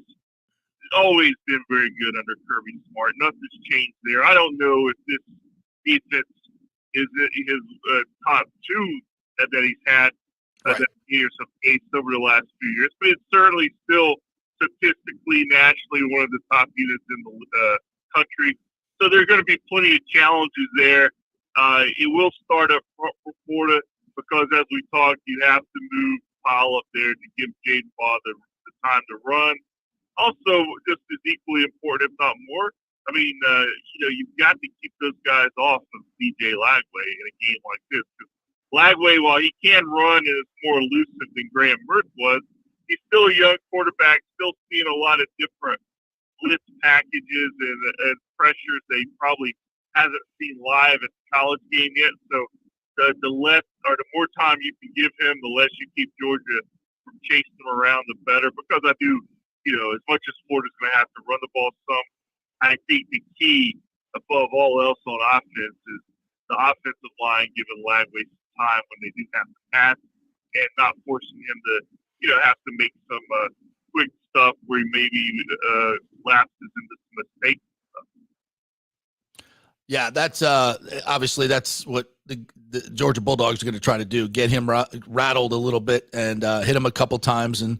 always been very good under Kirby Smart. Nothing's changed there. I don't know if this defense is his top 2 that he's had that Gators have faced over the last few years, but it's certainly still statistically, nationally, one of the top units in the country. So there are going to be plenty of challenges there. It will start up front for Florida because, as we talked, you have to move Powell up there to give Jaden Ball the time to run. Also, just as equally important, if not more, I mean, you've got to keep those guys off of DJ Lagway in a game like this. Lagway, while he can run and is more elusive than Graham Mertz was, he's still a young quarterback, still seeing a lot of different blitz packages and pressures that he probably hasn't seen live at the college game yet. So the less or the more time you can give him, the less you keep Georgia from chasing him around, the better. Because I do, as much as Florida's going to have to run the ball some, I think the key above all else on offense is the offensive line giving Lagway some time when they do have to pass and not forcing him to, have to make some quick stuff where he maybe lapses into some mistakes. Yeah, that's obviously that's what the Georgia Bulldogs are going to try to do: get him rattled a little bit and hit him a couple times. And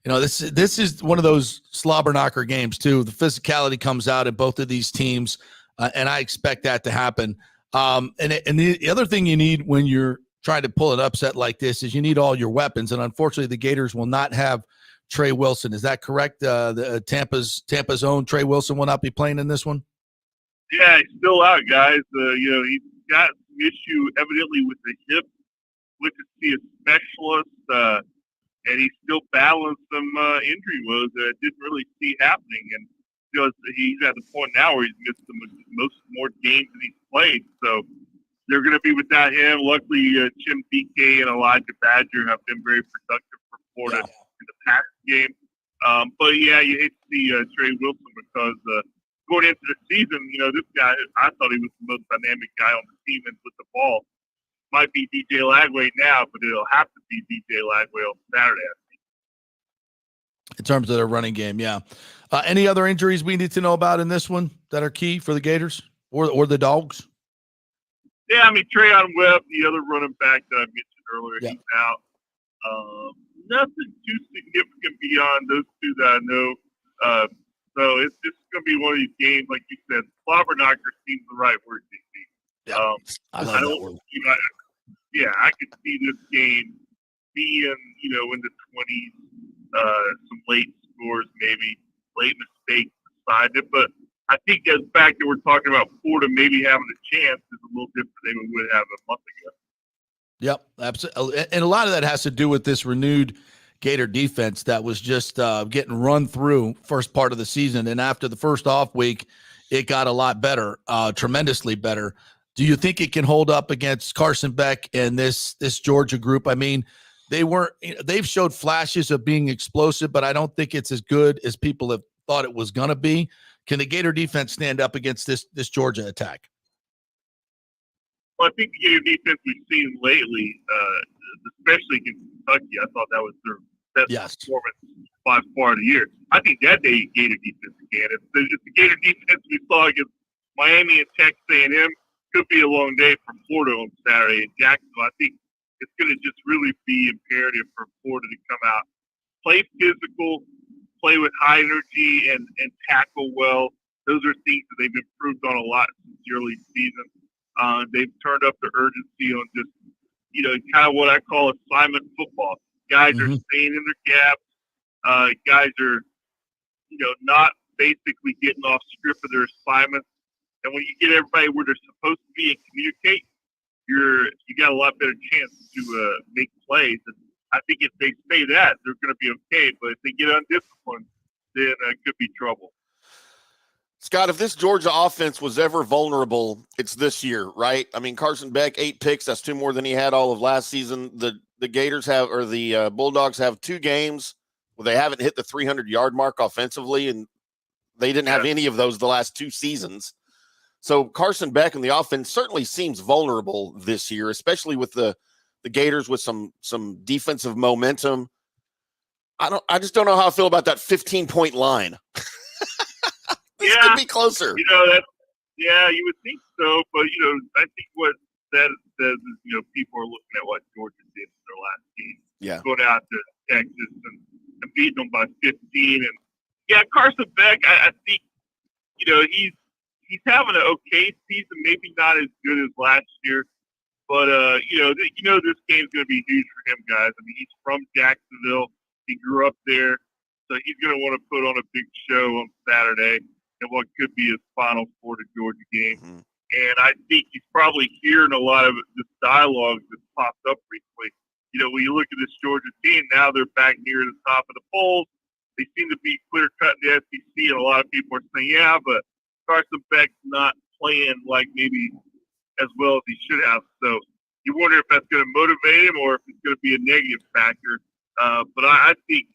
this is one of those slobber knocker games too. The physicality comes out in both of these teams, and I expect that to happen. And the other thing you need when you're trying to pull an upset like this is you need all your weapons. And unfortunately, the Gators will not have Trey Wilson. Is that correct? The Tampa's own Trey Wilson will not be playing in this one. Yeah, he's still out, guys. He's got some issue evidently with the hip. Went to see a specialist, and he's still battling some injury woes that I didn't really see happening. And he's at the point now where he's missed more games than he's played. So they're going to be without him. Luckily, Jim BK and Elijah Badger have been very productive for Florida in the past game. But yeah, you hate to see Trey Wilson because going into the season, this guy, I thought he was the most dynamic guy on the team and with the ball. Might be DJ Lagway now, but it'll have to be DJ Lagway on Saturday, I think. In terms of their running game, yeah. Any other injuries we need to know about in this one that are key for the Gators or the Dogs? Yeah, Trayon Webb, the other running back that I mentioned earlier, he's out. Nothing too significant beyond those two that I know. So it's just going to be one of these games, like you said, slobber knocker seems the right word, JP. I love that word. I could see this game being, in the 20s, some late scores, maybe late mistakes decided it. But I think the fact that we're talking about Florida maybe having a chance is a little different than we would have a month ago. Yep, absolutely. And a lot of that has to do with this renewed Gator defense that was just getting run through first part of the season. And after the first off week, it got a lot better, tremendously better. Do you think it can hold up against Carson Beck and this Georgia group? They've showed flashes of being explosive, but I don't think it's as good as people have thought it was going to be. Can the Gator defense stand up against this Georgia attack? Well, I think the Gator defense we've seen lately, especially against Kentucky, I thought that was their best performance by far of the year. I think that day Gator defense again. It's the Gator defense we saw against Miami and Texas A&M. Could be a long day for Florida on Saturday in Jacksonville. I think it's going to just really be imperative for Florida to come out, play physical, play with high energy, and tackle well. Those are things that they've improved on a lot since the early season. They've turned up the urgency on just, kind of what I call assignment football. Guys are staying in their gaps. Guys are, not basically getting off script of their assignments. And when you get everybody where they're supposed to be and communicate, you got a lot better chance to make plays. And I think if they say that, they're going to be okay. But if they get undisciplined, then it could be trouble. Scott, if this Georgia offense was ever vulnerable, it's this year, right? Carson Beck, 8 picks. That's 2 more than he had all of last season. The Gators the Bulldogs have 2 games where they haven't hit the 300-yard mark offensively, and they didn't have any of those the last 2 seasons. So Carson Beck and the offense certainly seems vulnerable this year, especially with the Gators with some defensive momentum. I just don't know how I feel about that 15-point line. This could be closer. You would think so, but I think what that says is people are looking at what Georgia did in their last game. Going out to Texas and beating them by 15, and Carson Beck, I think he's having an okay season, maybe not as good as last year, but this game's going to be huge for him, guys. He's from Jacksonville. He grew up there, so he's going to want to put on a big show on Saturday in what could be his final Florida Georgia game. And I think he's probably hearing a lot of this dialogue that's popped up recently. You know, when you look at this Georgia team, now they're back near the top of the polls. They seem to be clear-cut in the SEC, and a lot of people are saying, yeah, but Carson Beck's not playing like maybe as well as he should have. So you wonder if that's going to motivate him or if it's going to be a negative factor. But I think,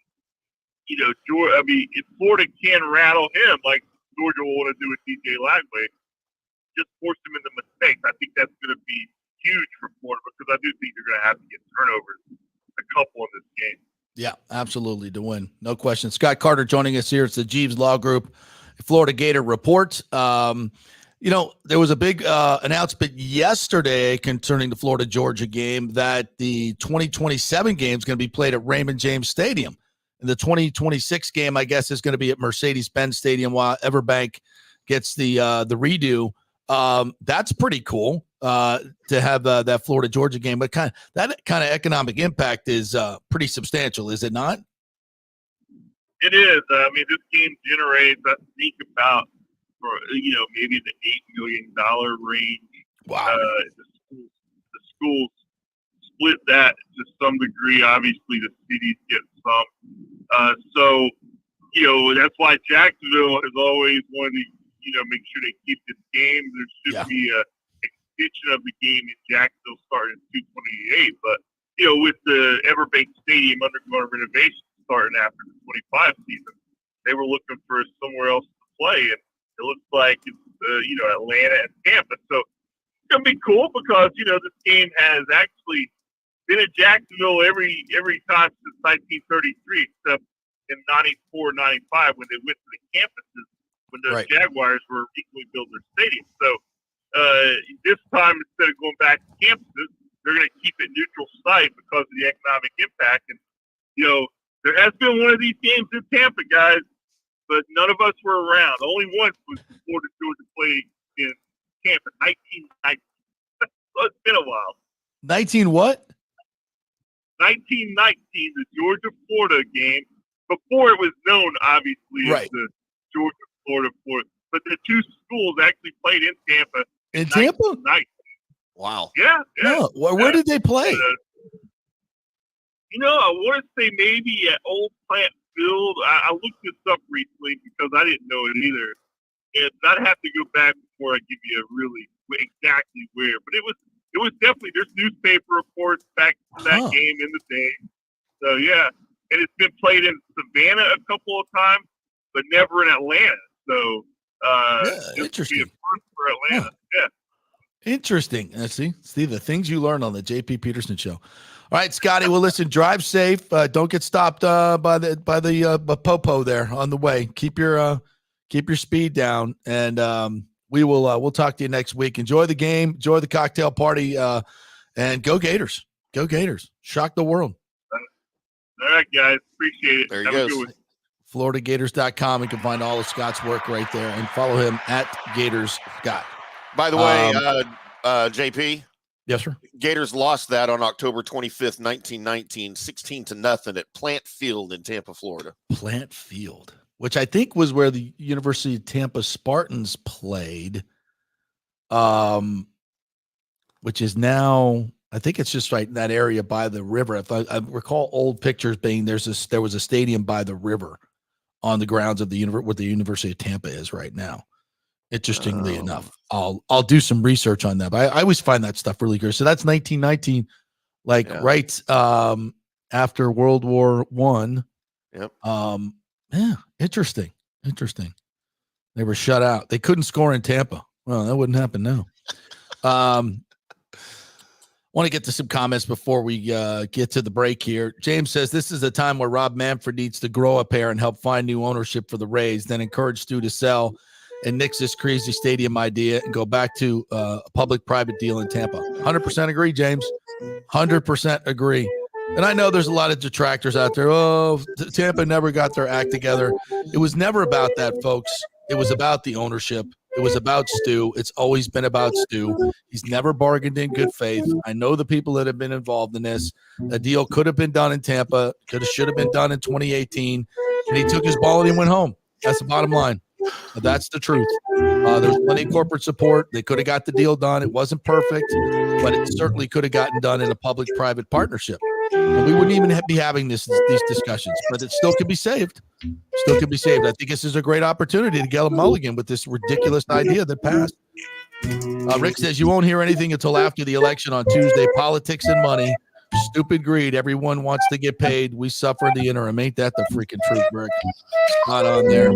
you know, if Florida can rattle him like Georgia will want to do with DJ Lagway, just force him into mistakes. I think that's going to be huge for Florida because I do think they're going to have to get turnovers, a couple in this game. Yeah, absolutely, to win. No question. Scott Carter joining us here. It's the Jeeves Law Group, Florida Gator Report. You know, there was a big announcement yesterday concerning the Florida-Georgia game that the 2027 game is going to be played at Raymond James Stadium. And the 2026 game, I guess, is going to be at Mercedes-Benz Stadium while Everbank gets the redo. That's pretty cool to have that Florida-Georgia game. But that kind of economic impact is pretty substantial, is it not? It is. I mean, this game generates, I think, about, you know, maybe the $8 million range. Wow. The schools split that to some degree. Obviously, the cities get some. So, you know, that's why Jacksonville has always wanted to, you know, make sure they keep this game. There should be a extension of the game in Jacksonville starting in 2028. But, you know, with the Everbank Stadium undergoing renovation starting after the 25 season, they were looking for somewhere else to play. And it looks like it's, you know, Atlanta and Tampa. So it's going to be cool because, you know, this game has actually been in Jacksonville every time since 1933, except in 94, 95 when they went to the campuses when the Jaguars were recently building their stadium. So this time, instead of going back to campuses, they're going to keep it neutral site because of the economic impact. And, you know, there has been one of these games in Tampa, guys, but none of us were around. Only once was Florida Georgia played in Tampa, 1990. So it's been a while. 19 what? 1919, the Georgia-Florida game, before it was known, obviously, as the Georgia-Florida. But the two schools actually played in Tampa. In Tampa? Wow. Yeah. No. Where did they play? You know, I want to say maybe at Old Plant Field. I looked this up recently because I didn't know it either. And I'd have to go back before I give you a really exactly where. But it was definitely, there's newspaper reports back to that game in the day. So, yeah. And it's been played in Savannah a couple of times, but never in Atlanta. So, interesting. For Atlanta. Yeah. Interesting. See the things you learn on the JP Peterson Show. All right, Scotty. Well, listen. Drive safe. Don't get stopped by the popo there on the way. Keep your speed down, and we'll talk to you next week. Enjoy the game. Enjoy the cocktail party, and go Gators. Go Gators. Shock the world. All right, guys. Appreciate it. There he goes. FloridaGators.com. You can find all of Scott's work right there, and follow him at Gators Scott. By the way, JP. Yes, sir. Gators lost that on October 25th, 1919, 16-0 at Plant Field in Tampa, Florida. Plant Field, which I think was where the University of Tampa Spartans played, which is now, I think it's just right in that area by the river. If I recall old pictures being there was a stadium by the river on the grounds of where the University of Tampa is right now. Interestingly enough, I'll do some research on that. But I always find that stuff really good. So that's 1919, right after World War I. Yep. Yeah, interesting. They were shut out. They couldn't score in Tampa. Well, that wouldn't happen now. Want to get to some comments before we get to the break here. James says this is a time where Rob Manfred needs to grow up here and help find new ownership for the Rays, then encourage Stu to sell and nix this crazy stadium idea and go back to a public-private deal in Tampa. 100% agree, James. 100% agree. And I know there's a lot of detractors out there. Oh, Tampa never got their act together. It was never about that, folks. It was about the ownership. It was about Stu. It's always been about Stu. He's never bargained in good faith. I know the people that have been involved in this. The deal could have been done in Tampa. Should have been done in 2018. And he took his ball and he went home. That's the bottom line. That's the truth. There's plenty of corporate support. They could have got the deal done. It wasn't perfect, but it certainly could have gotten done in a public-private partnership. And we wouldn't even be having these discussions, but it still could be saved. Still could be saved. I think this is a great opportunity to get a mulligan with this ridiculous idea that passed. Rick says you won't hear anything until after the election on Tuesday. Politics and money. Stupid greed. Everyone wants to get paid. We suffer in the interim. Ain't that the freaking truth, Rick? Not on there.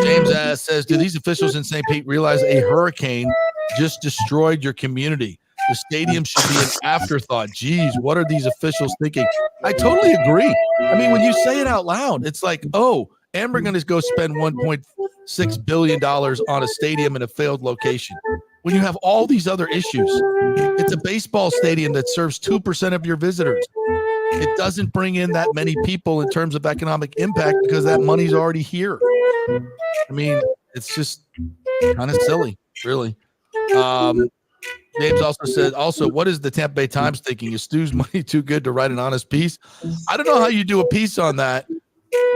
James says, do these officials in St. Pete realize a hurricane just destroyed your community? The stadium should be an afterthought. Geez, what are these officials thinking? I totally agree. I mean, when you say it out loud, it's like, oh, and we're going to go spend $1.6 billion on a stadium in a failed location. When you have all these other issues, it's a baseball stadium that serves 2% of your visitors. It doesn't bring in that many people in terms of economic impact because that money's already here. I mean, it's just kind of silly, really. James also said, what is the Tampa Bay Times thinking? Is Stu's money too good to write an honest piece? I don't know how you do a piece on that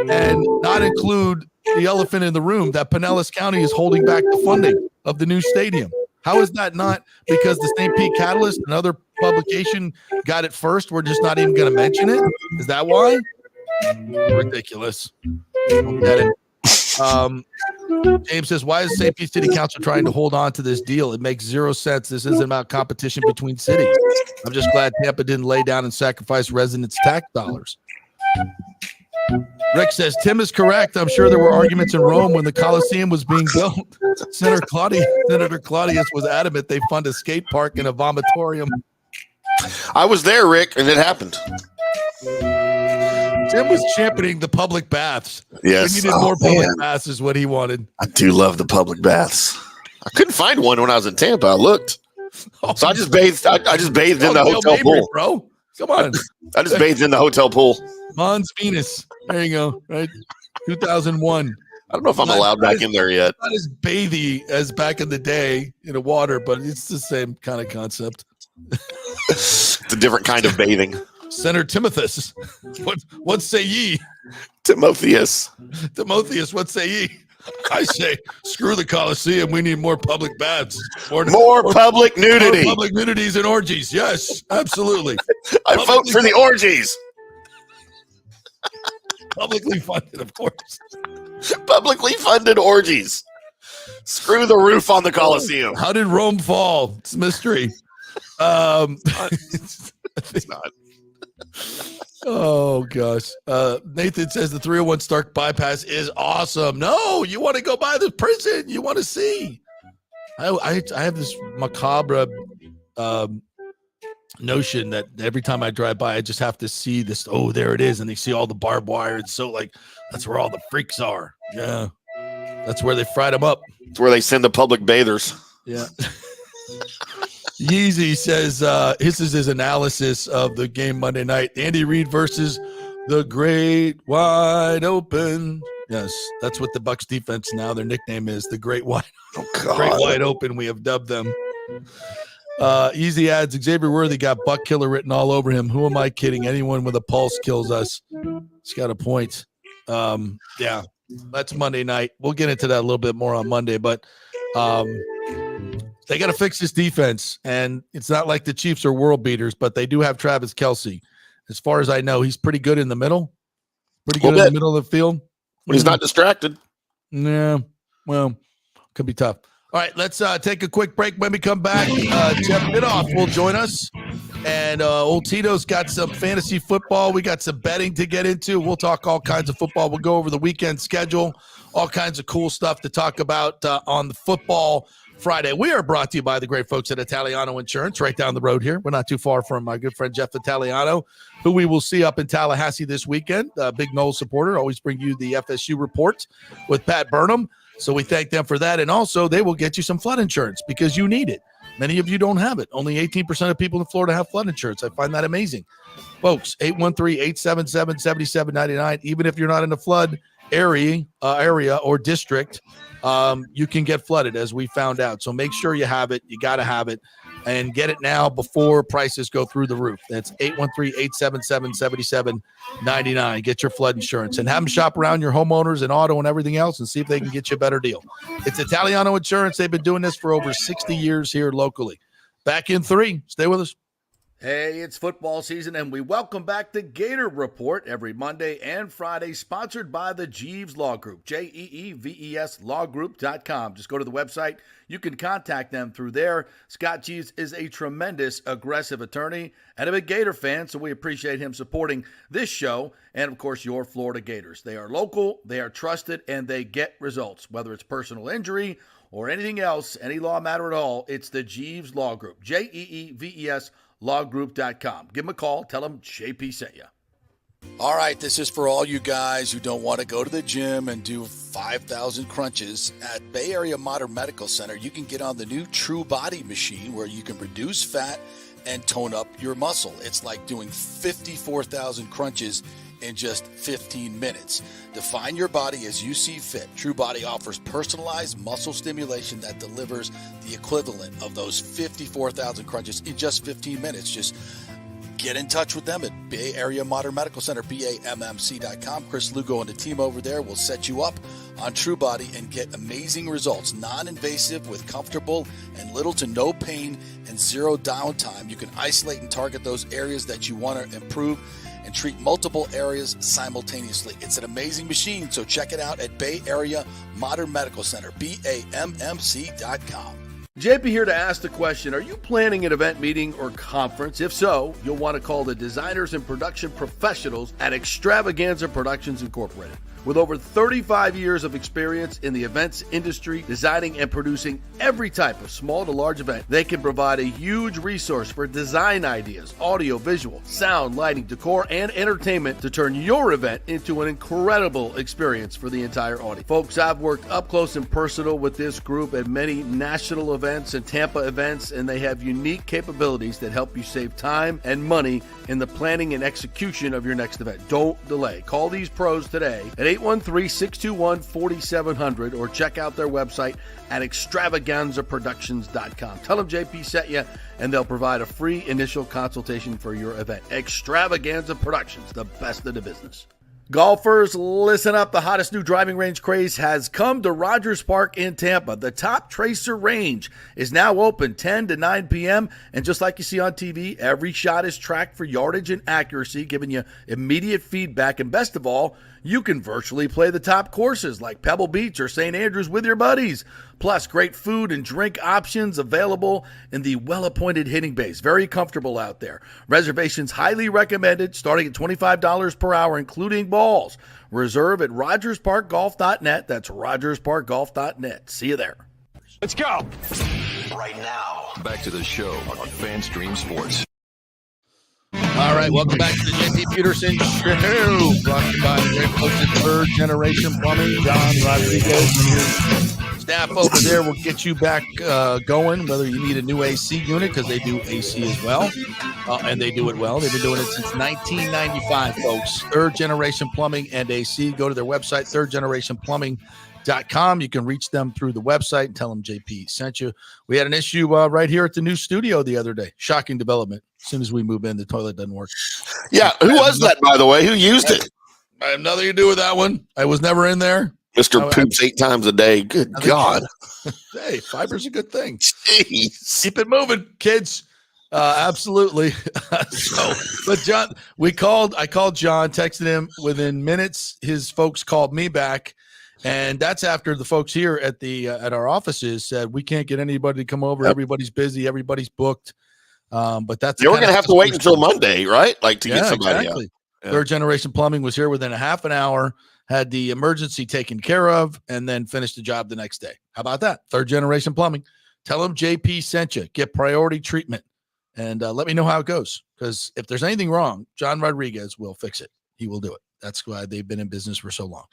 and not include the elephant in the room that Pinellas County is holding back the funding of the new stadium. How is that not because the St. Pete Catalyst, another publication, got it first? We're just not even going to mention it? Is that why? Ridiculous. Don't get it. James says, why is St. Pete City Council trying to hold on to this deal? It makes zero sense. This isn't about competition between cities. I'm just glad Tampa didn't lay down and sacrifice residents' tax dollars. Rick says, Tim is correct. I'm sure there were arguments in Rome when the Coliseum was being built. Senator Claudius was adamant they fund a skate park and a vomitorium. I was there, Rick, and it happened. Tim was championing the public baths. Yes. We needed more public baths is what he wanted. I do love the public baths. I couldn't find one when I was in Tampa. I looked. So I just bathed. I just bathed in the hotel pool. Bro. Come on. I just bathed in the hotel pool. Mons Venus. There you go. Right. 2001. I don't know if I'm allowed back in there yet. Not as bathy as back in the day in the water, but it's the same kind of concept. It's a different kind of bathing. Senator Timotheus. What say ye? Timotheus, what say ye? I say, screw the Coliseum. We need more public baths. More public nudity. More public nudities and orgies. Yes, absolutely. I vote for the orgies. Publicly funded, of course. Publicly funded orgies. Screw the roof on the Coliseum. How did Rome fall? It's a mystery. It's not. Oh gosh. Nathan says the 301 Stark bypass is awesome. No, you want to go by the prison. You want to see. I have this macabre notion that every time I drive by, I just have to see this. Oh, there it is. And they see all the barbed wire. It's so like, that's where all the freaks are. Yeah. That's where they fried them up. It's where they send the public bathers. Yeah. Yeezy says this is his analysis of the game Monday night. Andy Reid versus the Great Wide Open. Yes, that's what the Bucs defense now, their nickname is, the Great Wide Open. We have dubbed them. Easy adds, Xavier Worthy got Buck Killer written all over him. Who am I kidding? Anyone with a pulse kills us. He's got a point. Yeah, that's Monday night. We'll get into that a little bit more on Monday, but they got to fix this defense, and it's not like the Chiefs are world beaters, but they do have Travis Kelce. As far as I know, he's pretty good in the middle. Pretty good in the middle of the field. When he's not distracted. Yeah, well, could be tough. All right, let's take a quick break. When we come back, Jeff Bidoff will join us, and old Tito's got some fantasy football. We got some betting to get into. We'll talk all kinds of football. We'll go over the weekend schedule, all kinds of cool stuff to talk about on the Football Friday. We are brought to you by the great folks at Italiano Insurance right down the road here. We're not too far from my good friend Jeff Italiano, who we will see up in Tallahassee this weekend. Big Noles supporter, always bring you the FSU report with Pat Burnham. So we thank them for that. And also, they will get you some flood insurance because you need it. Many of you don't have it. Only 18% of people in Florida have flood insurance. I find that amazing. Folks, 813-877-7799. Even if you're not in a flood area or district, you can get flooded, as we found out. So make sure you have it. You got to have it. and get it now before prices go through the roof. That's 813-877-7799. Get your flood insurance and have them shop around your homeowners and auto and everything else and see if they can get you a better deal. It's Italiano Insurance. They've been doing this for over 60 years here locally. Back in 3. Stay with us. Hey, it's football season, and we welcome back the Gator Report every Monday and Friday, sponsored by the Jeeves Law Group, Jeeves lawgroup.com. Just go to the website. You can contact them through there. Scott Jeeves is a tremendous, aggressive attorney and a big Gator fan, so we appreciate him supporting this show and, of course, your Florida Gators. They are local, they are trusted, and they get results, whether it's personal injury or anything else, any law matter at all. It's the Jeeves Law Group, Jeeves lawgroup.com. Give them a call. Tell them JP sent you. All right, this is for all you guys who don't want to go to the gym and do 5,000 crunches. At Bay Area Modern Medical Center, you can get on the new True Body machine where you can reduce fat and tone up your muscle. It's like doing 54,000 crunches in just 15 minutes. Define your body as you see fit. True Body offers personalized muscle stimulation that delivers the equivalent of those 54,000 crunches in just 15 minutes. Just get in touch with them at Bay Area Modern Medical Center, BAMMC.com. Chris Lugo and the team over there will set you up on True Body and get amazing results. Non-invasive with comfortable and little to no pain and zero downtime. You can isolate and target those areas that you want to improve and treat multiple areas simultaneously. It's an amazing machine, so check it out at Bay Area Modern Medical Center, BAMMC.com. JP here to ask the question, are you planning an event, meeting, or conference? If so, you'll want to call the designers and production professionals at Extravaganza Productions Incorporated. With over 35 years of experience in the events industry, designing and producing every type of small to large event, they can provide a huge resource for design ideas, audio, visual, sound, lighting, decor, and entertainment to turn your event into an incredible experience for the entire audience. Folks, I've worked up close and personal with this group at many national events and Tampa events, and they have unique capabilities that help you save time and money in the planning and execution of your next event. Don't delay. Call these pros today at 813-621-4700 or check out their website at extravaganzaproductions.com. Tell them JP sent you, and they'll provide a free initial consultation for your event. Extravaganza Productions, the best in the business. Golfers, listen up. The hottest new driving range craze has come to Rogers Park in Tampa. The Top Tracer range is now open 10 to 9 p.m. And just like you see on TV, every shot is tracked for yardage and accuracy, giving you immediate feedback. And best of all, you can virtually play the top courses like Pebble Beach or St. Andrews with your buddies. Plus, great food and drink options available in the well-appointed hitting bays. Very comfortable out there. Reservations highly recommended, starting at $25 per hour, including balls. Reserve at RogersParkGolf.net. That's RogersParkGolf.net. See you there. Let's go. Right now, back to the show on FanStream Sports. All right, welcome back to the JP Peterson Show, brought to you by the great folks at Third Generation Plumbing. John Rodriguez and his staff over there will get you back going, whether you need a new AC unit, because they do AC as well, and they do it well. They've been doing it since 1995, folks. Third Generation Plumbing and AC. Go to their website, thirdgenerationplumbing.com. You can reach them through the website and tell them JP sent you. We had an issue right here at the new studio the other day. Shocking development. As soon as we move in, the toilet doesn't work. Yeah, who was that, by the way? Who used it? I have nothing to do with that one. I was never in there. Mr. Poops 8 times a day. Good God. Hey, fiber's a good thing. Jeez. Keep it moving, kids. Absolutely. But John, I called John, texted him within minutes. His folks called me back. And that's after the folks here at our offices said, we can't get anybody to come over. Yep. Everybody's busy. Everybody's booked. But that's you're going to have to wait until Monday, right? Like to get somebody out. Yeah. Third Generation Plumbing was here within a half an hour, had the emergency taken care of, and then finished the job the next day. How about that? Third Generation Plumbing. Tell them JP sent you. Get priority treatment, and let me know how it goes. Because if there's anything wrong, John Rodriguez will fix it. He will do it. That's why they've been in business for so long.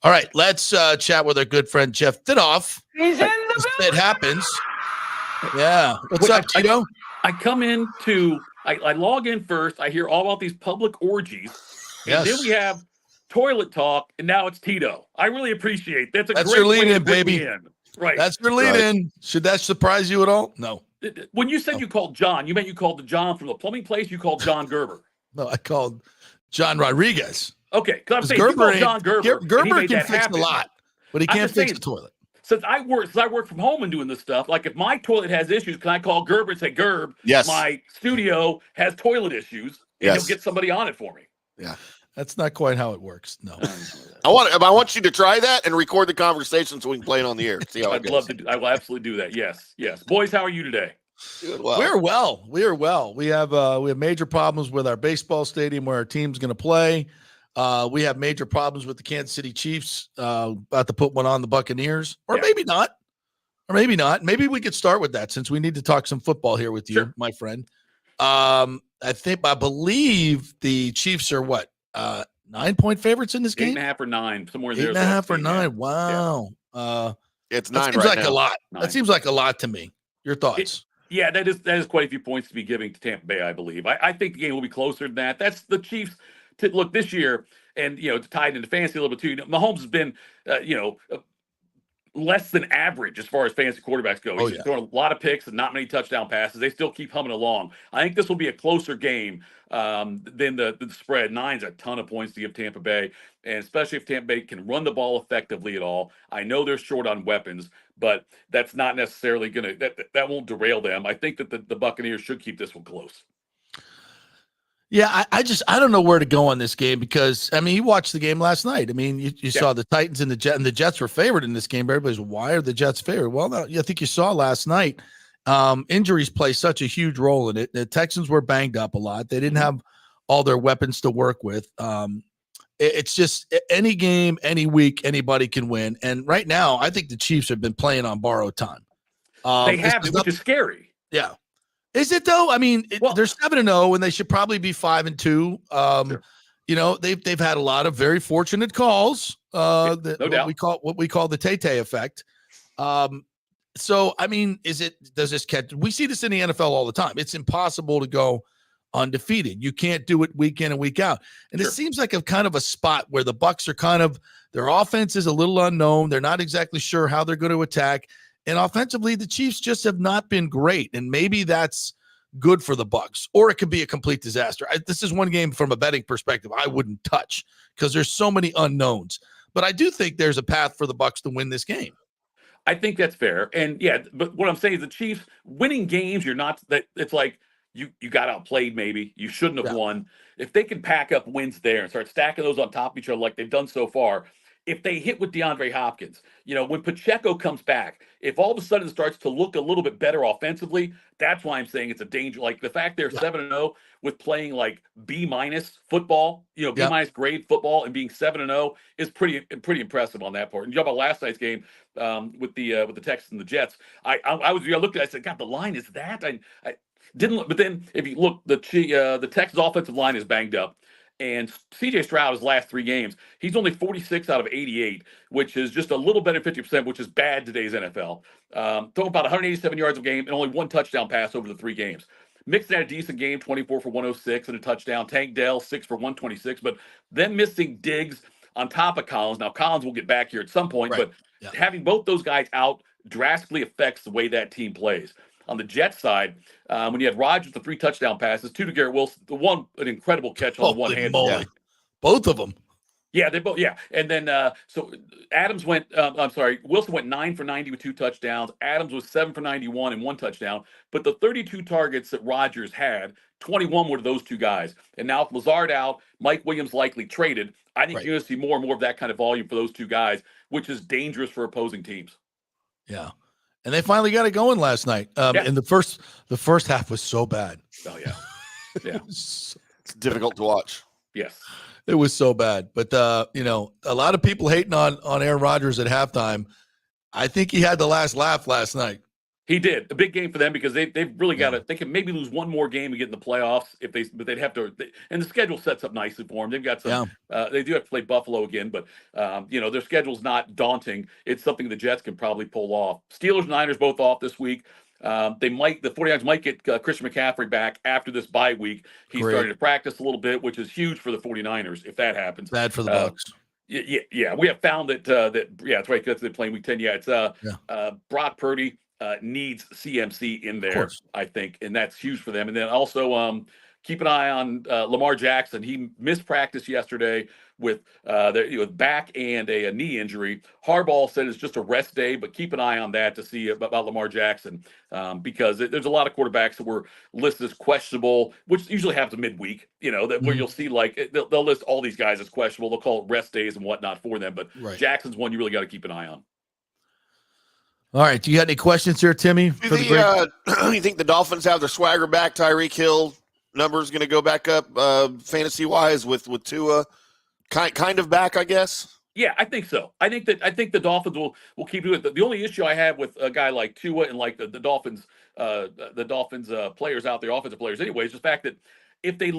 All right, let's chat with our good friend Jeff Thidoff. He's in the building. It happens. Yeah. What's up, Tito? I come into, I log in first. I hear all about these public orgies. And then we have toilet talk, and now it's Tito. I really appreciate that. That's great your lead in, baby. Right. That's your lead in. Should that surprise you at all? No. When you said you called John, you meant you called the John from the plumbing place. You called John Gerber. No, I called John Rodriguez. Okay, because I'm saying you called John Gerber. Gerber can fix happen. a lot, but he can't fix the toilet. Since I work from home and doing this stuff, like if my toilet has issues, can I call Gerber and say, Gerb, my studio has toilet issues, and he'll get somebody on it for me? Yeah. That's not quite how it works. No. I want you to try that and record the conversation so we can play it on the air. See how it goes. I'd love to. I will absolutely do that. Yes. Boys, how are you today? Doing well. We are well. We have major problems with our baseball stadium where our team's going to play. We have major problems with the Kansas City Chiefs about to put one on the Buccaneers, or maybe not. Maybe we could start with that since we need to talk some football here with you, my friend. I believe the Chiefs are 9-point favorites in this game? 8.5 or 9, somewhere there. 8.5 or 9. Wow. It's 9 seems right like now. A lot. 9. That seems like a lot to me. Your thoughts? That is quite a few points to be giving to Tampa Bay, I believe. I think the game will be closer than that. That's the Chiefs. Look, this year, and tied into fantasy a little bit too. Mahomes has been, less than average as far as fantasy quarterbacks go. He's throwing a lot of picks and not many touchdown passes. They still keep humming along. I think this will be a closer game than the spread. 9's a ton of points to give Tampa Bay, and especially if Tampa Bay can run the ball effectively at all. I know they're short on weapons, but that's not necessarily going to that won't derail them. I think that the Buccaneers should keep this one close. Yeah, I don't know where to go on this game because, you watched the game last night. You saw the Titans and the Jets were favored in this game. Everybody's, why are the Jets favored? Well, I think you saw last night, injuries play such a huge role in it. The Texans were banged up a lot. They didn't have all their weapons to work with. It's just any game, any week, anybody can win. And right now, I think the Chiefs have been playing on borrowed time. They have, which is scary. Yeah. Is it though? They're 7-0, and they should probably be 5-2. Sure. They've had a lot of very fortunate calls. No doubt. What we call the Tay effect. Does this catch? We see this in the NFL all the time. It's impossible to go undefeated. You can't do it week in and week out. And It seems like a kind of a spot where the Bucs are their offense is a little unknown. They're not exactly sure how they're going to attack. And offensively, the Chiefs just have not been great. And maybe that's good for the Bucs, or it could be a complete disaster. This is one game from a betting perspective I wouldn't touch because there's so many unknowns. But I do think there's a path for the Bucs to win this game. I think that's fair. And but what I'm saying is the Chiefs winning games, it's like you got outplayed maybe. You shouldn't have won. If they can pack up wins there and start stacking those on top of each other like they've done so far, if they hit with DeAndre Hopkins, when Pacheco comes back, if all of a sudden it starts to look a little bit better offensively, that's why I'm saying it's a danger. Like the fact they're 7-0 with playing like B- football, B- grade football, and being 7-0 is pretty impressive on that part. And you talk about last night's game with the Texans and the Jets. I looked at it, I said, God, the line is that. I didn't look, but then if you look, the Texans offensive line is banged up. And C.J. Stroud, his last 3 games, he's only 46 out of 88, which is just a little better than 50%, which is bad today's NFL. Throwing about 187 yards a game and only 1 touchdown pass over the 3 games. Mixon had a decent game, 24 for 106 and a touchdown. Tank Dell, 6 for 126. But them missing Diggs on top of Collins. Now, Collins will get back here at some point, but having both those guys out drastically affects the way that team plays. On the Jets side, when you had Rodgers, the 3 touchdown passes, 2 to Garrett Wilson, an incredible catch on the one hand. Both of them. Yeah, they both. Yeah, and then so Wilson went 9 for 90 with 2 touchdowns. Adams was 7 for 91 and 1 touchdown. But the 32 targets that Rodgers had, 21 were to those 2 guys. And now with Lazard out, Mike Williams likely traded. I think you're going to see more and more of that kind of volume for those 2 guys, which is dangerous for opposing teams. Yeah. And they finally got it going last night. And the first half was so bad. Oh yeah, yeah. It's difficult to watch. Yes, it was so bad. But a lot of people hating on Aaron Rodgers at halftime. I think he had the last laugh last night. He did. A big game for them because they've really got to. They can maybe lose one more game and get in the playoffs but they'd have to. And the schedule sets up nicely for them. They've got some. They do have to play Buffalo again, but their schedule's not daunting. It's something the Jets can probably pull off. Steelers and Niners both off this week. The 49ers might get Christian McCaffrey back after this bye week. He's starting to practice a little bit, which is huge for the 49ers if that happens. Bad for the Bucs. Yeah. We have found that. That's right. Because they're playing week 10. Yeah, it's Brock Purdy needs CMC in there, I think, and that's huge for them. And then also keep an eye on Lamar Jackson. He missed practice yesterday with back and a knee injury. Harbaugh said it's just a rest day, but keep an eye on that to see about Lamar Jackson because there's a lot of quarterbacks that were listed as questionable, which usually happens midweek, where you'll see they'll list all these guys as questionable. They'll call it rest days and whatnot for them, but Jackson's one you really got to keep an eye on. All right. Do you got any questions here, Timmy? You think the Dolphins have their swagger back? Tyreek Hill numbers going to go back up fantasy wise with Tua kind of back, I guess. Yeah, I think so. I think the Dolphins will keep doing it. The only issue I have with a guy like Tua and like the Dolphins players out there, offensive players anyway, is the fact that if they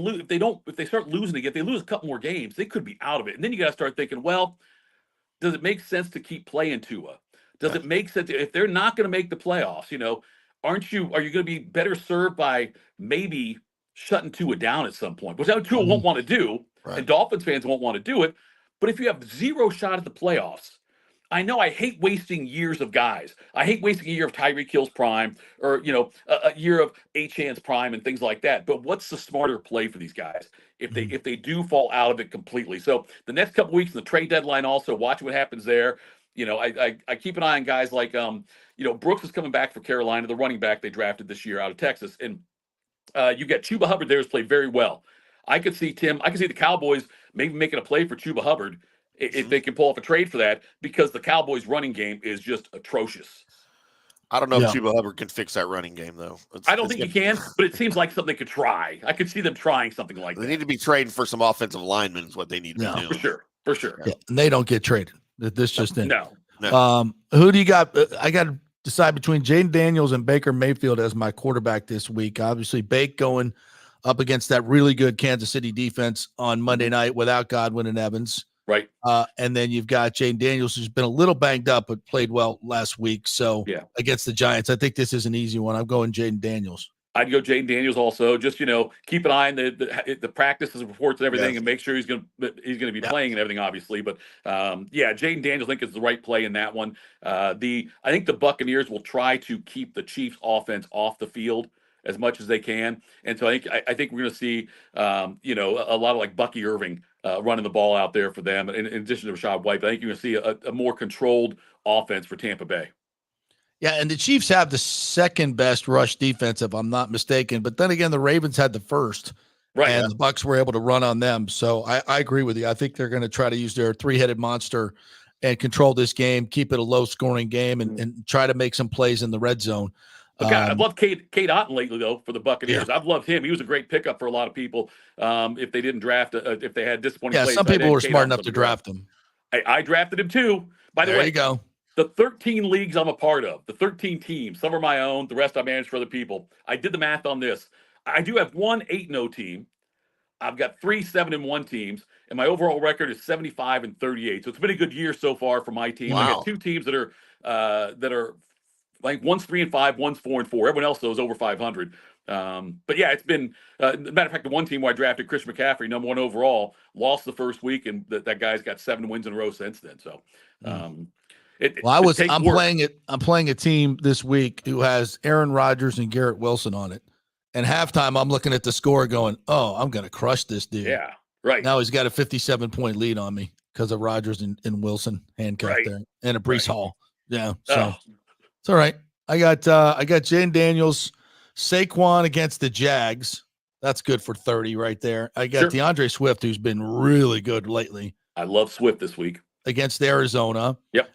start losing again, if they lose a couple more games, they could be out of it. And then you got to start thinking, well, does it make sense to keep playing Tua? Does it make sense if they're not going to make the playoffs? Are you going to be better served by maybe shutting Tua down at some point? Which Tua won't want to do, and Dolphins fans won't want to do it. But if you have zero shot at the playoffs, I know I hate wasting years of guys. I hate wasting a year of Tyreek Hill's prime or a year of Achane's prime and things like that. But what's the smarter play for these guys if they do fall out of it completely? So the next couple weeks in the trade deadline, also watch what happens there. I keep an eye on guys like, Brooks is coming back for Carolina, the running back they drafted this year out of Texas. And you got Chuba Hubbard there who's played very well. I could see the Cowboys maybe making a play for Chuba Hubbard if they can pull off a trade for that because the Cowboys running game is just atrocious. I don't know if Chuba Hubbard can fix that running game, though. I don't think he can, but it seems like something they could try. I could see them trying something like that. They need to be trading for some offensive linemen is what they need to do. For sure. Yeah, and they don't get traded. This just in. No. Who do you got? I got to decide between Jaden Daniels and Baker Mayfield as my quarterback this week. Obviously, Bake going up against that really good Kansas City defense on Monday night without Godwin and Evans. Right. And then you've got Jaden Daniels, who's been a little banged up, but played well last week. So against the Giants, I think this is an easy one. I'm going Jaden Daniels. I'd go Jaden Daniels also. Just keep an eye on the practices, reports, and everything, and make sure he's going to be playing and everything, obviously. But Jaden Daniels, I think, is the right play in that one. I think the Buccaneers will try to keep the Chiefs' offense off the field as much as they can, and so I think we're going to see a lot of like Bucky Irving running the ball out there for them. In addition to Rashad White, I think you're going to see a more controlled offense for Tampa Bay. Yeah, and the Chiefs have the second best rush defense, if I'm not mistaken. But then again, the Ravens had the first, and the Bucs were able to run on them. So I agree with you. I think they're going to try to use their three-headed monster and control this game, keep it a low-scoring game, and try to make some plays in the red zone. I've loved Cade Otton lately, though, for the Buccaneers. I've loved him. He was a great pickup for a lot of people. If they didn't draft, if they had disappointing plays. Some people were smart enough to draft him. I drafted him, too. By the way, there you go. The 13 leagues I'm a part of, the 13 teams, some are my own, the rest I manage for other people. I did the math on this. I do have one 8-0 team. I've got 3 7-1 teams, and my overall record is 75-38. So it's been a good year so far for my team. Wow. I got 2 teams that are like one's 3-5, one's 4-4. Everyone else though is over 500. But yeah, it's been matter of fact, the one team where I drafted Chris McCaffrey, number 1 overall, lost the first week, and that guy's got 7 wins in a row since then. So. I'm playing a team this week who has Aaron Rodgers and Garrett Wilson on it. And halftime, I'm looking at the score going, oh, I'm going to crush this dude. Yeah, right. Now he's got a 57-point lead on me because of Rodgers and Wilson handcuffed there and a Breece Hall. Yeah, so it's all right. I got Jaden Daniels, Saquon against the Jags. That's good for 30 right there. I got DeAndre Swift, who's been really good lately. I love Swift this week. Against Arizona. Yep.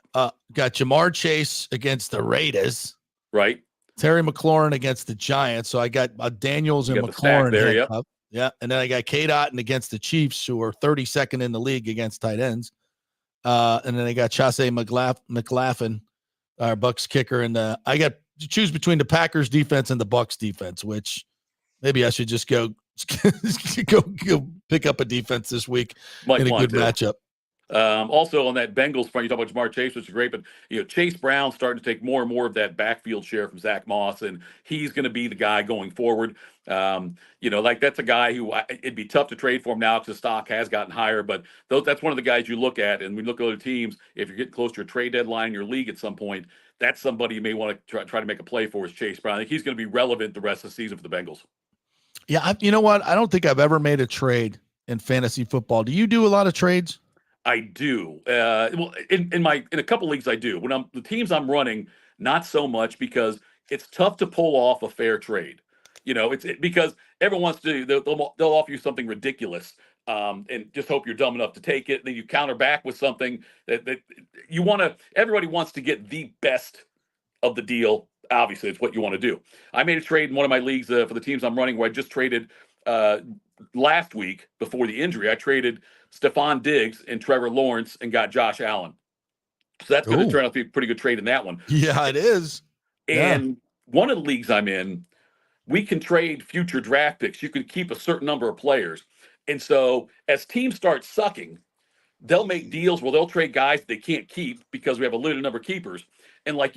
Got Jamar Chase against the Raiders. Right. Terry McLaurin against the Giants. So I got Daniels and McLaurin there. Yeah. And then I got Cade Otton against the Chiefs, who are 32nd in the league against tight ends. And then I got Chase McLaughlin, our Bucs kicker. And I got to choose between the Packers defense and the Bucs defense, which maybe I should just go pick up a defense this week in a good matchup. Also on that Bengals front, you talk about Jamar Chase, which is great, but Chase Brown's starting to take more and more of that backfield share from Zach Moss, and he's going to be the guy going forward. That's a guy who it'd be tough to trade for him now because the stock has gotten higher, but that's one of the guys you look at, and we look at other teams. If you're getting close to your trade deadline in your league at some point, that's somebody you may want to try to make a play for is Chase Brown. I think he's going to be relevant the rest of the season for the Bengals. Yeah, you know what? I don't think I've ever made a trade in fantasy football. Do you do a lot of trades? I do. Well, in a couple leagues, I do. When the teams I'm running, not so much because it's tough to pull off a fair trade. Because everyone wants to. They'll offer you something ridiculous, and just hope you're dumb enough to take it. Then you counter back with something that you want to. Everybody wants to get the best of the deal. Obviously, it's what you want to do. I made a trade in one of my leagues for the teams I'm running where I just traded last week before the injury. I traded Stephon Diggs and Trevor Lawrence and got Josh Allen. So that's going to turn out to be a pretty good trade in that one. Yeah, it is. And one of the leagues I'm in, we can trade future draft picks. You can keep a certain number of players. And so as teams start sucking, they'll make deals where they'll trade guys they can't keep because we have a limited number of keepers. And like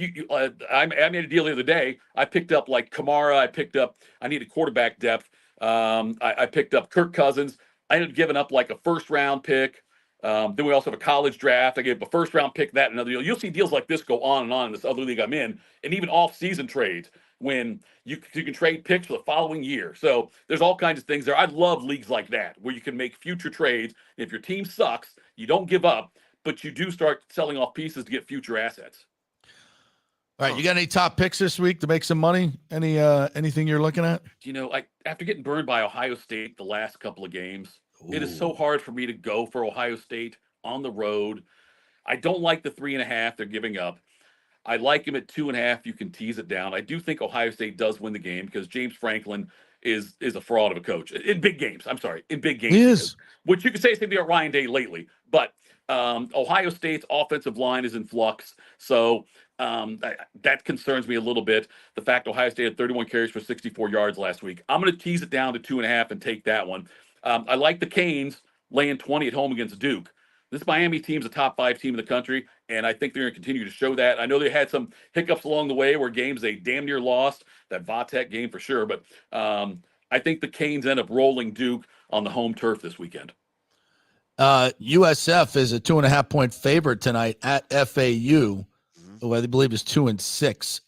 I made a deal the other day. I picked up like Kamara. I needed quarterback depth. I picked up Kirk Cousins. I ended up giving up like a first-round pick. Then we also have a college draft. I gave a first-round pick, that another deal. You'll see deals like this go on in this other league I'm in, and even off-season trades when you can trade picks for the following year. So there's all kinds of things there. I love leagues like that where you can make future trades. If your team sucks, you don't give up, but you do start selling off pieces to get future assets. All right, you got any top picks this week to make some money? Anything you're looking at? After getting burned by Ohio State the last couple of games, it is so hard for me to go for Ohio State on the road. I don't like the 3.5 they're giving up. I like him at 2.5. You can tease it down. I do think Ohio State does win the game because James Franklin is a fraud of a coach in big games. I'm sorry, in big games. He is. Which you could say is going to be about Ryan Day lately, but Ohio State's offensive line is in flux, so that concerns me a little bit. The fact Ohio State had 31 carries for 64 yards last week. I'm going to tease it down to 2.5 and take that one. I like the Canes laying 20 at home against Duke. This Miami team's a top 5 team in the country, and I think they're going to continue to show that. I know they had some hiccups along the way where games they damn near lost, that Vatek game for sure, but I think the Canes end up rolling Duke on the home turf this weekend. USF is a 2.5-point favorite tonight at FAU, who I believe is 2-6.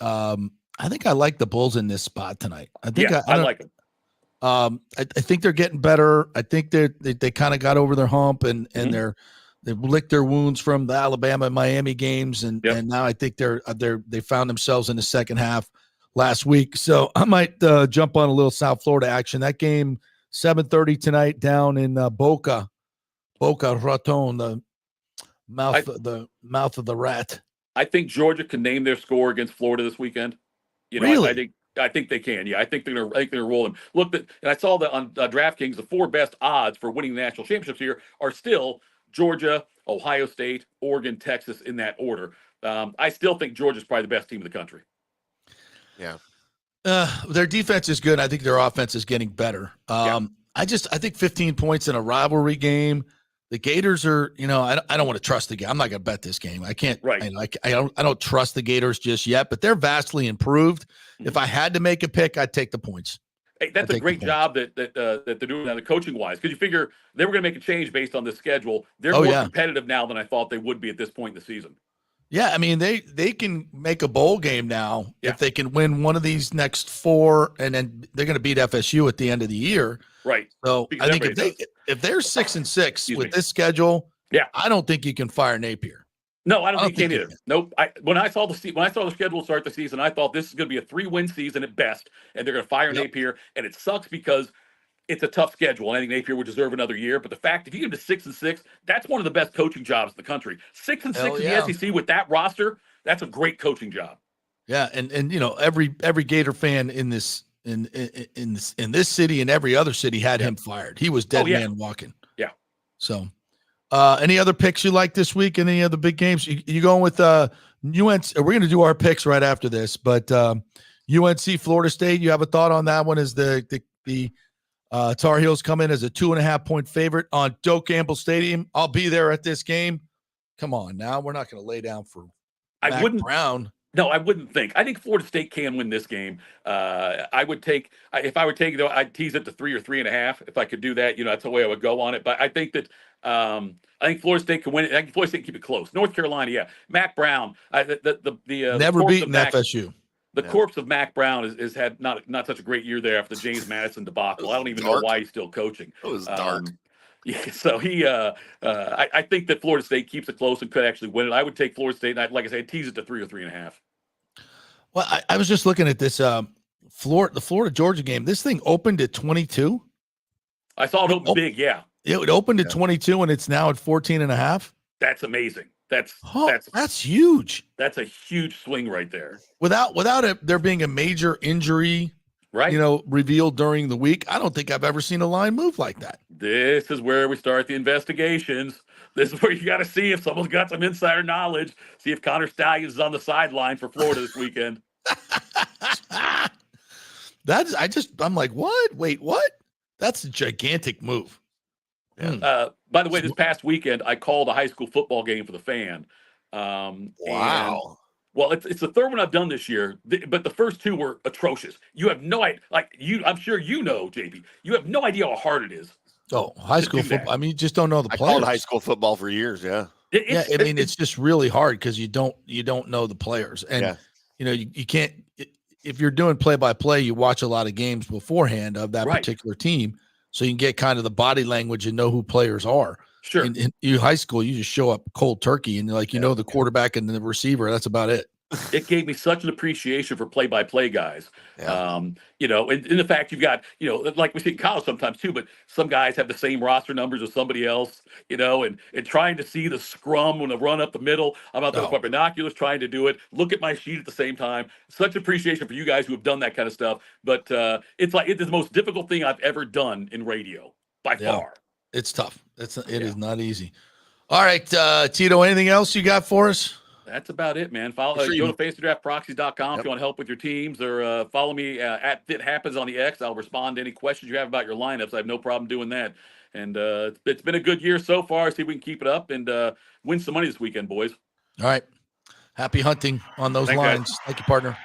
I think I like the Bulls in this spot tonight. I like them. I think they're getting better. I think they kind of got over their hump and they've licked their wounds from the Alabama and Miami games, and now I think they found themselves in the second half last week. So I might jump on a little South Florida action. That game 7:30 tonight down in Boca Raton, the mouth of the rat. I think Georgia can name their score against Florida this weekend. Really? I think they can. Yeah, I think they're gonna roll them. Look, and I saw that on DraftKings, the 4 best odds for winning the national championships here are still Georgia, Ohio State, Oregon, Texas in that order. I still think Georgia's probably the best team in the country. Yeah. Their defense is good. I think their offense is getting better. I think 15 points in a rivalry game. The Gators are, I don't want to trust the game. I'm not going to bet this game. I can't. Right. I don't trust the Gators just yet, but they're vastly improved. If I had to make a pick, I'd take the points. Hey, that's a great job that they're doing now, the coaching wise, because you figure they were going to make a change based on this schedule. They're more competitive now than I thought they would be at this point in the season. Yeah, I mean they can make a bowl game now if they can win one of these next 4, and then they're going to beat FSU at the end of the year. Right. So I think if they're 6-6 with this schedule, I don't think you can fire Napier. No, I don't think you can either. Nope. When I saw the schedule start the season, I thought this is going to be a 3-win season at best, and they're going to fire Napier. And it sucks because it's a tough schedule, and I think Napier would deserve another year. But the fact, if you get to 6-6, that's one of the best coaching jobs in the country. 6-6 in the SEC with that roster, that's a great coaching job. Yeah, and every Gator fan in this city and every other city had him fired. He was dead man walking. Yeah. So, any other picks you like this week? Any other big games? You going with UNC? We're going to do our picks right after this, but UNC Florida State. You have a thought on that one? As the Tar Heels come in as a 2.5-point favorite on Doak Campbell Stadium. I'll be there at this game. Come on, now we're not going to lay down for Mac Brown. No, I wouldn't think. I think Florida State can win this game. I would take, if I would take it, though, I'd tease it to 3 or 3.5. If I could do that, that's the way I would go on it. But I think that I think Florida State can win it. I think Florida State can keep it close. North Carolina, yeah. Mac Brown, Never beaten FSU. The corpse of Mac Brown is had not such a great year there after the James Madison debacle. I don't even know why he's still coaching. It was dark. Yeah, so I think that Florida State keeps it close and could actually win it. I would take Florida State, and like I said, tease it to 3 or 3.5. Well, I was just looking at this the Florida Georgia game. This thing opened at 22. I saw it open big, yeah. It opened at 22, and it's now at 14.5. That's amazing. That's huge. That's a huge swing right there. Without there being a major injury, right? Revealed during the week, I don't think I've ever seen a line move like that. This is where we start the investigations. This is where you got to see if someone's got some insider knowledge. See if Connor Stallions is on the sideline for Florida this weekend. I'm like, what? Wait, what? That's a gigantic move. Yeah. By the way, this past weekend, I called a high school football game for the Fan. Wow. Well, it's the third one I've done this year, but the first two were atrocious. You have no idea. I'm sure you know, JP. You have no idea how hard it is. Oh, high school football. I mean, you just don't know the players. I called high school football for years. Yeah. It's just really hard because you don't know the players, and you can't. If you're doing play-by-play, you watch a lot of games beforehand of that particular team, so you can get kind of the body language and know who players are. Sure. In high school, you just show up cold turkey and know the quarterback and the receiver. That's about it. It gave me such an appreciation for play-by-play guys. Yeah. And the fact you've got, like we see in college sometimes too, but some guys have the same roster numbers as somebody else, and trying to see the scrum when the run up the middle. I'm out there with my binoculars trying to do it. Look at my sheet at the same time. Such appreciation for you guys who have done that kind of stuff. But it's the most difficult thing I've ever done in radio by far. It's tough. It is not easy. All right, Tito, anything else you got for us? That's about it, man. Go to fantasydraftproxies.com if you want to help with your teams, or follow me at FitHappens on the X. I'll respond to any questions you have about your lineups. I have no problem doing that. And it's been a good year so far. See if we can keep it up and win some money this weekend, boys. All right. Happy hunting on those lines. Thank you, partner.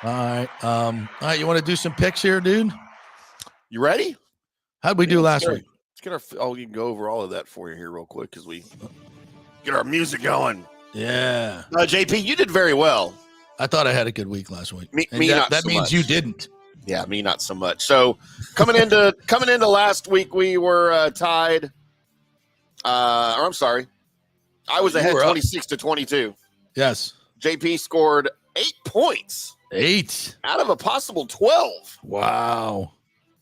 All right. All right. You want to do some picks here, dude? You ready? How'd we do last week? Let's get you can go over all of that for you here real quick because we get our music going. Yeah. JP, you did very well. I thought I had a good week last week. That means much. You didn't. Yeah, me not so much. So coming into last week, we were tied. Or I'm sorry, I was ahead 26-22. Yes. JP scored 8 points. 8 out of a possible 12. Wow.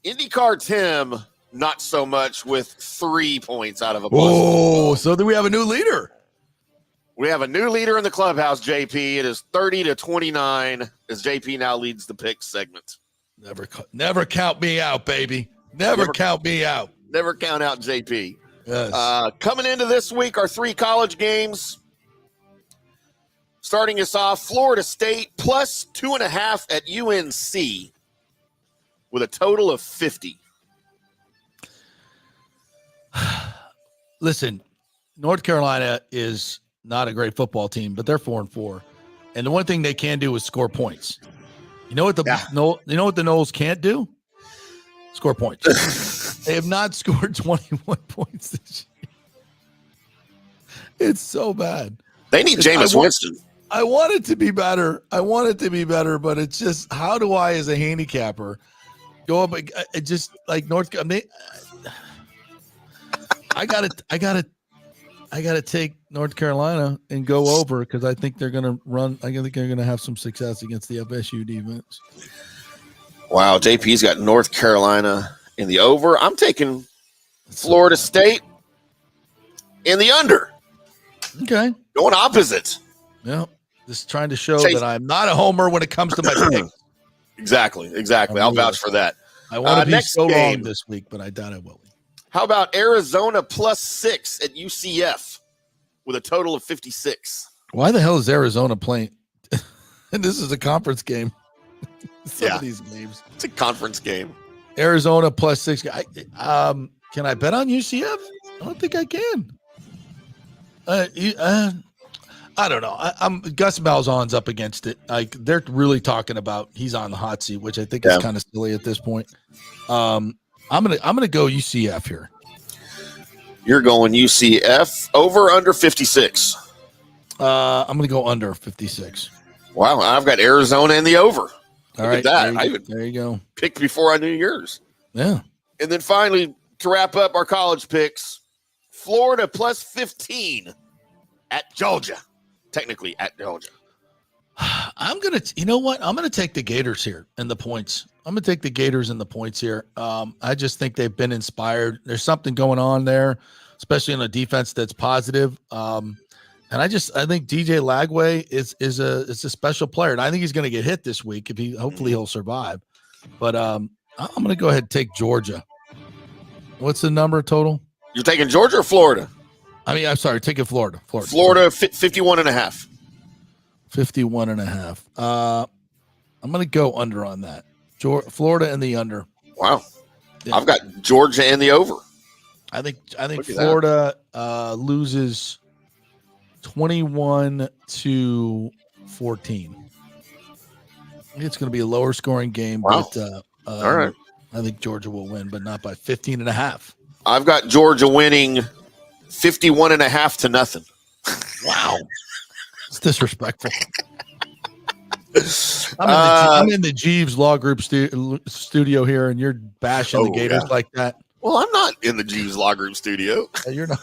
IndyCar Tim, not so much with 3 points out of a possible 12. So then we have a new leader. We have a new leader in the clubhouse, JP. It is 30-29 as JP now leads the picks segment. Never count me out, baby. Never count me out. Never count out JP. Yes. Coming into this week, our 3 college games. Starting us off, Florida State plus 2.5 at UNC with a total of 50. Listen, North Carolina is not a great football team, but they're 4-4, and the one thing they can do is score points. You know what the Noles can't do? Score points. They have not scored 21 points this year. It's so bad. They need Jameis Winston. I want it to be better. But it's just, how do I, as a handicapper, go up? Just like North Carolina, I gotta take North Carolina and go over because I think they're gonna run. I think they're gonna have some success against the FSU defense. Wow, JP's got North Carolina in the over. I'm taking Florida State in the under. Okay, going opposite. Yeah, just trying to show that I'm not a homer when it comes to my picks. Exactly. I'll vouch for that. I want to be so wrong this week, but I doubt I will. How about Arizona plus 6 at UCF with a total of 56? Why the hell is Arizona playing? And this is a conference game. Some of these games. It's a conference game. Arizona plus 6. Can I bet on UCF? I don't think I can. I don't know. I'm Gus Malzahn's up against it. Like, they're really talking about he's on the hot seat, which I think is kind of silly at this point. I'm gonna go UCF here. You're going UCF over under 56. I'm going to go under 56. Wow, I've got Arizona and the over. All Look right, at that. there you go. Picked before I knew yours. Yeah. And then finally, to wrap up our college picks, Florida plus 15 at Georgia. Technically at Georgia. I'm going to, you know what? I'm going to take the Gators here and the points. I'm going to take the Gators and the points here. I just think they've been inspired. There's something going on there, especially on a defense that's positive. And I think DJ Lagway is a special player, and I think he's going to get hit this week. Hopefully he'll survive. But I'm going to go ahead and take Georgia. What's the number total? You're taking Georgia or Florida? I'm sorry, taking Florida. Florida 51.5. 51.5. I'm going to go under on that. Florida and the under. Wow. Yeah. I've got Georgia and the over. I think Florida loses 21-14. I think it's going to be a lower scoring game, wow. But all right. I think Georgia will win, but not by 15.5. I've got Georgia winning 51.5 to nothing. Wow. It's disrespectful. I'm in the Jeeves Law Group studio here, and you're bashing the Gators like that. Well, I'm not in the Jeeves Law Group studio. You're not.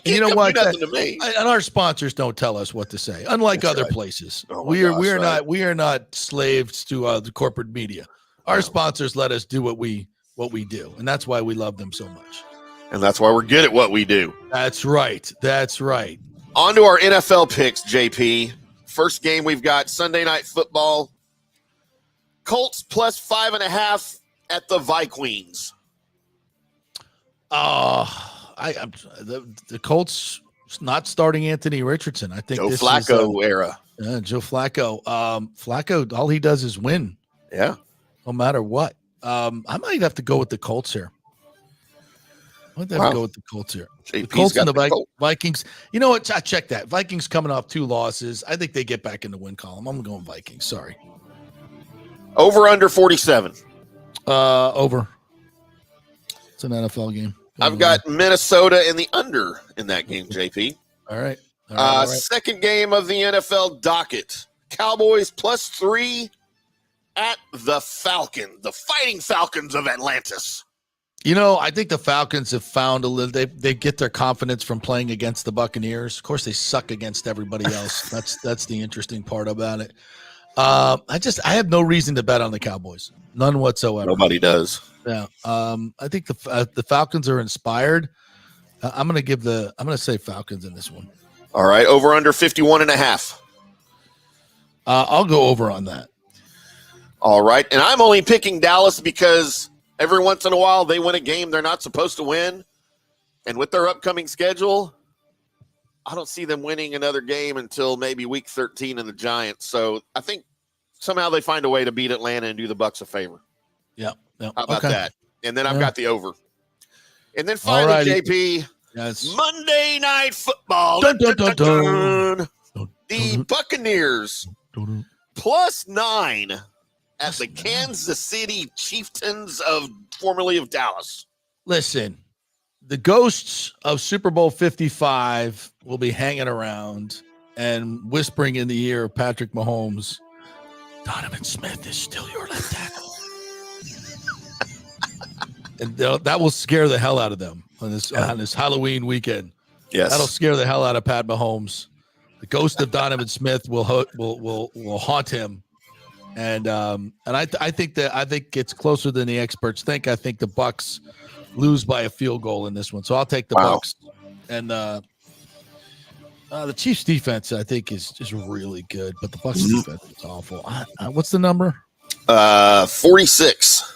You know what? Nothing to me. And our sponsors don't tell us what to say, unlike other places. We are not slaves to the corporate media. Our sponsors let us do what we do, and that's why we love them so much. And that's why we're good at what we do. That's right. That's right. On to our NFL picks, JP. First game we've got Sunday Night Football. Colts plus 5.5 at the Vikings. The Colts not starting Anthony Richardson. I think Joe Flacco era. Joe Flacco. Flacco, all he does is win. Yeah. No matter what. I might have to go with the Colts here. I might have to go with the Colts here. The Colts and the Vikings. You know what? I check that. Vikings coming off 2 losses. I think they get back in the win column. I'm going Vikings. Sorry. Over under 47. Over. It's an NFL game. I've got Minnesota in the under in that game, JP. All right. Second game of the NFL docket. Cowboys plus 3 at the Fighting Falcons of Atlantis. You know, I think the Falcons have found a little. They get their confidence from playing against the Buccaneers. Of course, they suck against everybody else. That's the interesting part about it. I have no reason to bet on the Cowboys. None whatsoever. Nobody does. Yeah. I think the Falcons are inspired. I'm going to say Falcons in this one. All right. Over under 51.5. I'll go over on that. All right. And I'm only picking Dallas because every once in a while they win a game they're not supposed to win. And with their upcoming schedule, I don't see them winning another game until maybe week 13 in the Giants. So I think somehow they find a way to beat Atlanta and do the Bucs a favor. Yeah. How about that? And then I've got the over. And then finally, JP, Monday Night Football. Dun, dun, dun, dun. The Buccaneers plus 9 at the Kansas City Chieftains formerly of Dallas. Listen, the ghosts of Super Bowl 55 will be hanging around and whispering in the ear of Patrick Mahomes, Donovan Smith is still your left tackle. And that will scare the hell out of them on this Halloween weekend. Yes, that'll scare the hell out of Pat Mahomes. The ghost of Donovan Smith will haunt him, and I think it's closer than the experts think. I think the Bucs lose by a field goal in this one, so I'll take the Bucs. And the Chiefs' defense I think is just really good, but the Bucs' defense is awful. What's the number? 46.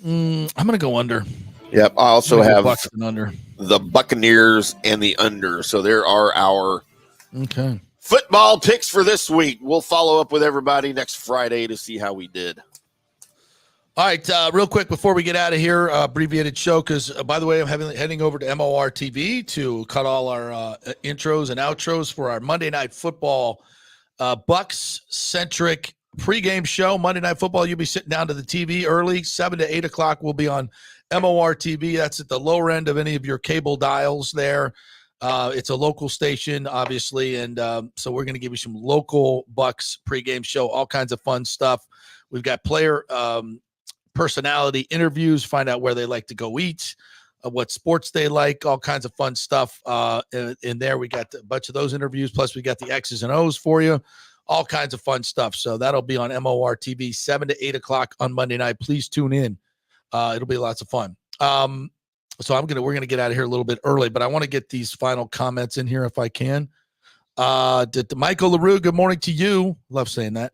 I'm going to go under. Yep. I also have Bucs and under. The Buccaneers and the under. So there are our football picks for this week. We'll follow up with everybody next Friday to see how we did. All right. Real quick before we get out of here, abbreviated show, because, by the way, I'm heading over to MOR TV to cut all our intros and outros for our Monday Night Football Bucs-centric pregame show, Monday Night Football. You'll be sitting down to the TV early, 7 to 8 o'clock. We'll be on MOR TV. That's at the lower end of any of your cable dials there. It's a local station, obviously, and so we're going to give you some local Bucs pregame show, all kinds of fun stuff. We've got player personality interviews, find out where they like to go eat, what sports they like, all kinds of fun stuff. In there, we got a bunch of those interviews, plus we got the X's and O's for you, all kinds of fun stuff. So that'll be on MOR TV, 7 to 8 o'clock on Monday night. Please tune in. It'll be lots of fun. So we're gonna get out of here a little bit early, but I want to get these final comments in here if I can. Michael LaRue, good morning to you. Love saying that.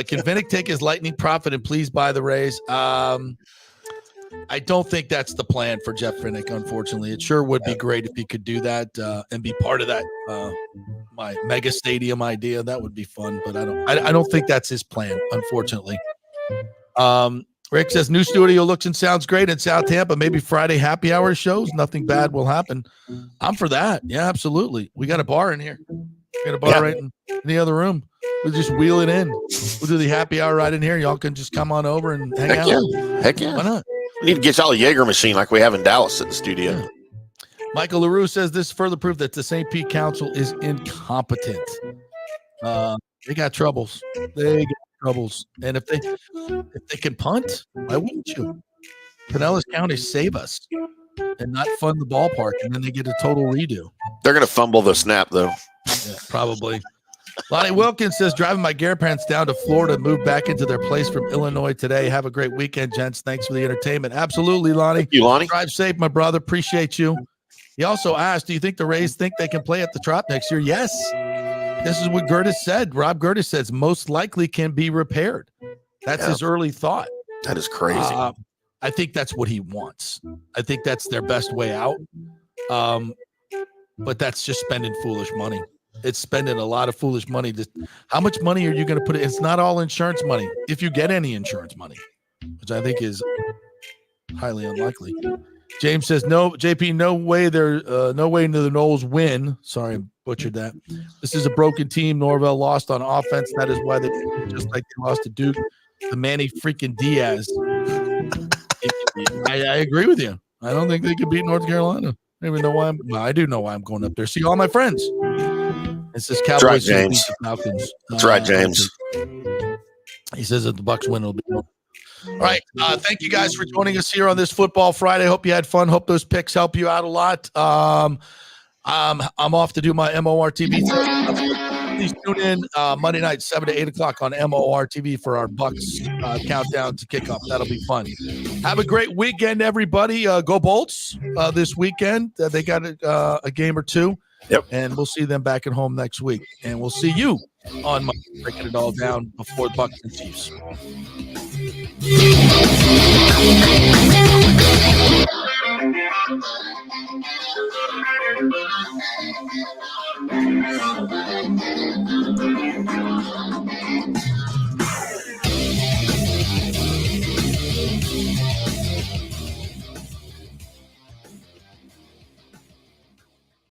Can Vinnick take his lightning profit and please buy the Rays? I don't think that's the plan for Jeff Vinnick, unfortunately. It sure would be great if he could do that and be part of that my mega stadium idea. That would be fun, but I don't think that's his plan, unfortunately. Rick says new studio looks and sounds great in South Tampa. Maybe Friday happy hour shows. Nothing bad will happen. I'm for that. Yeah, absolutely. We got a bar in here. We got a bar right in the other room. We'll just wheel it in. We'll do the happy hour right in here. Y'all can just come on over and hang out. Yeah. Heck yeah. Why not? We need to get y'all a Jaeger machine like we have in Dallas at the studio. Yeah. Michael LaRue says this is further proof that the St. Pete Council is incompetent. They got troubles. And if they can punt, why wouldn't you? Pinellas County save us and not fund the ballpark, and then they get a total redo. They're going to fumble the snap, though. Yeah, probably. Lonnie Wilkins says, driving my grandparents down to Florida, moved back into their place from Illinois today. Have a great weekend, gents. Thanks for the entertainment. Absolutely, Lonnie. Thank you, Lonnie. Drive safe, my brother. Appreciate you. He also asked, do you think the Rays think they can play at the Trop next year? Yes. This is what Gertis said. Rob Gertis says most likely can be repaired. That's his early thought. That is crazy. I think that's what he wants. I think that's their best way out. But that's just spending foolish money. It's spending a lot of foolish money. How much money are you going to put in? It's not all insurance money. If you get any insurance money, which I think is highly unlikely. James says, no, JP, no way the Knowles win. Sorry, I butchered that. This is a broken team. Norvell lost on offense. That is why they just like they lost to Duke. The Manny freaking Diaz. I agree with you. I don't think they could beat North Carolina. I don't even know why I do know why I'm going up there. See all my friends. It says Cowboys James. beat the Falcons. That's right, James. He says if the Bucs win, it'll be more. All right. Thank you guys for joining us here on this Football Friday. Hope you had fun. Hope those picks help you out a lot. I'm off to do my MOR TV. Please tune in Monday night, 7 to 8 o'clock on MOR TV for our Bucs countdown to kickoff. That'll be fun. Have a great weekend, everybody. Go Bolts this weekend. They got a game or two. Yep. And we'll see them back at home next week. And we'll see you on Monday, breaking it all down before Bucs and Chiefs.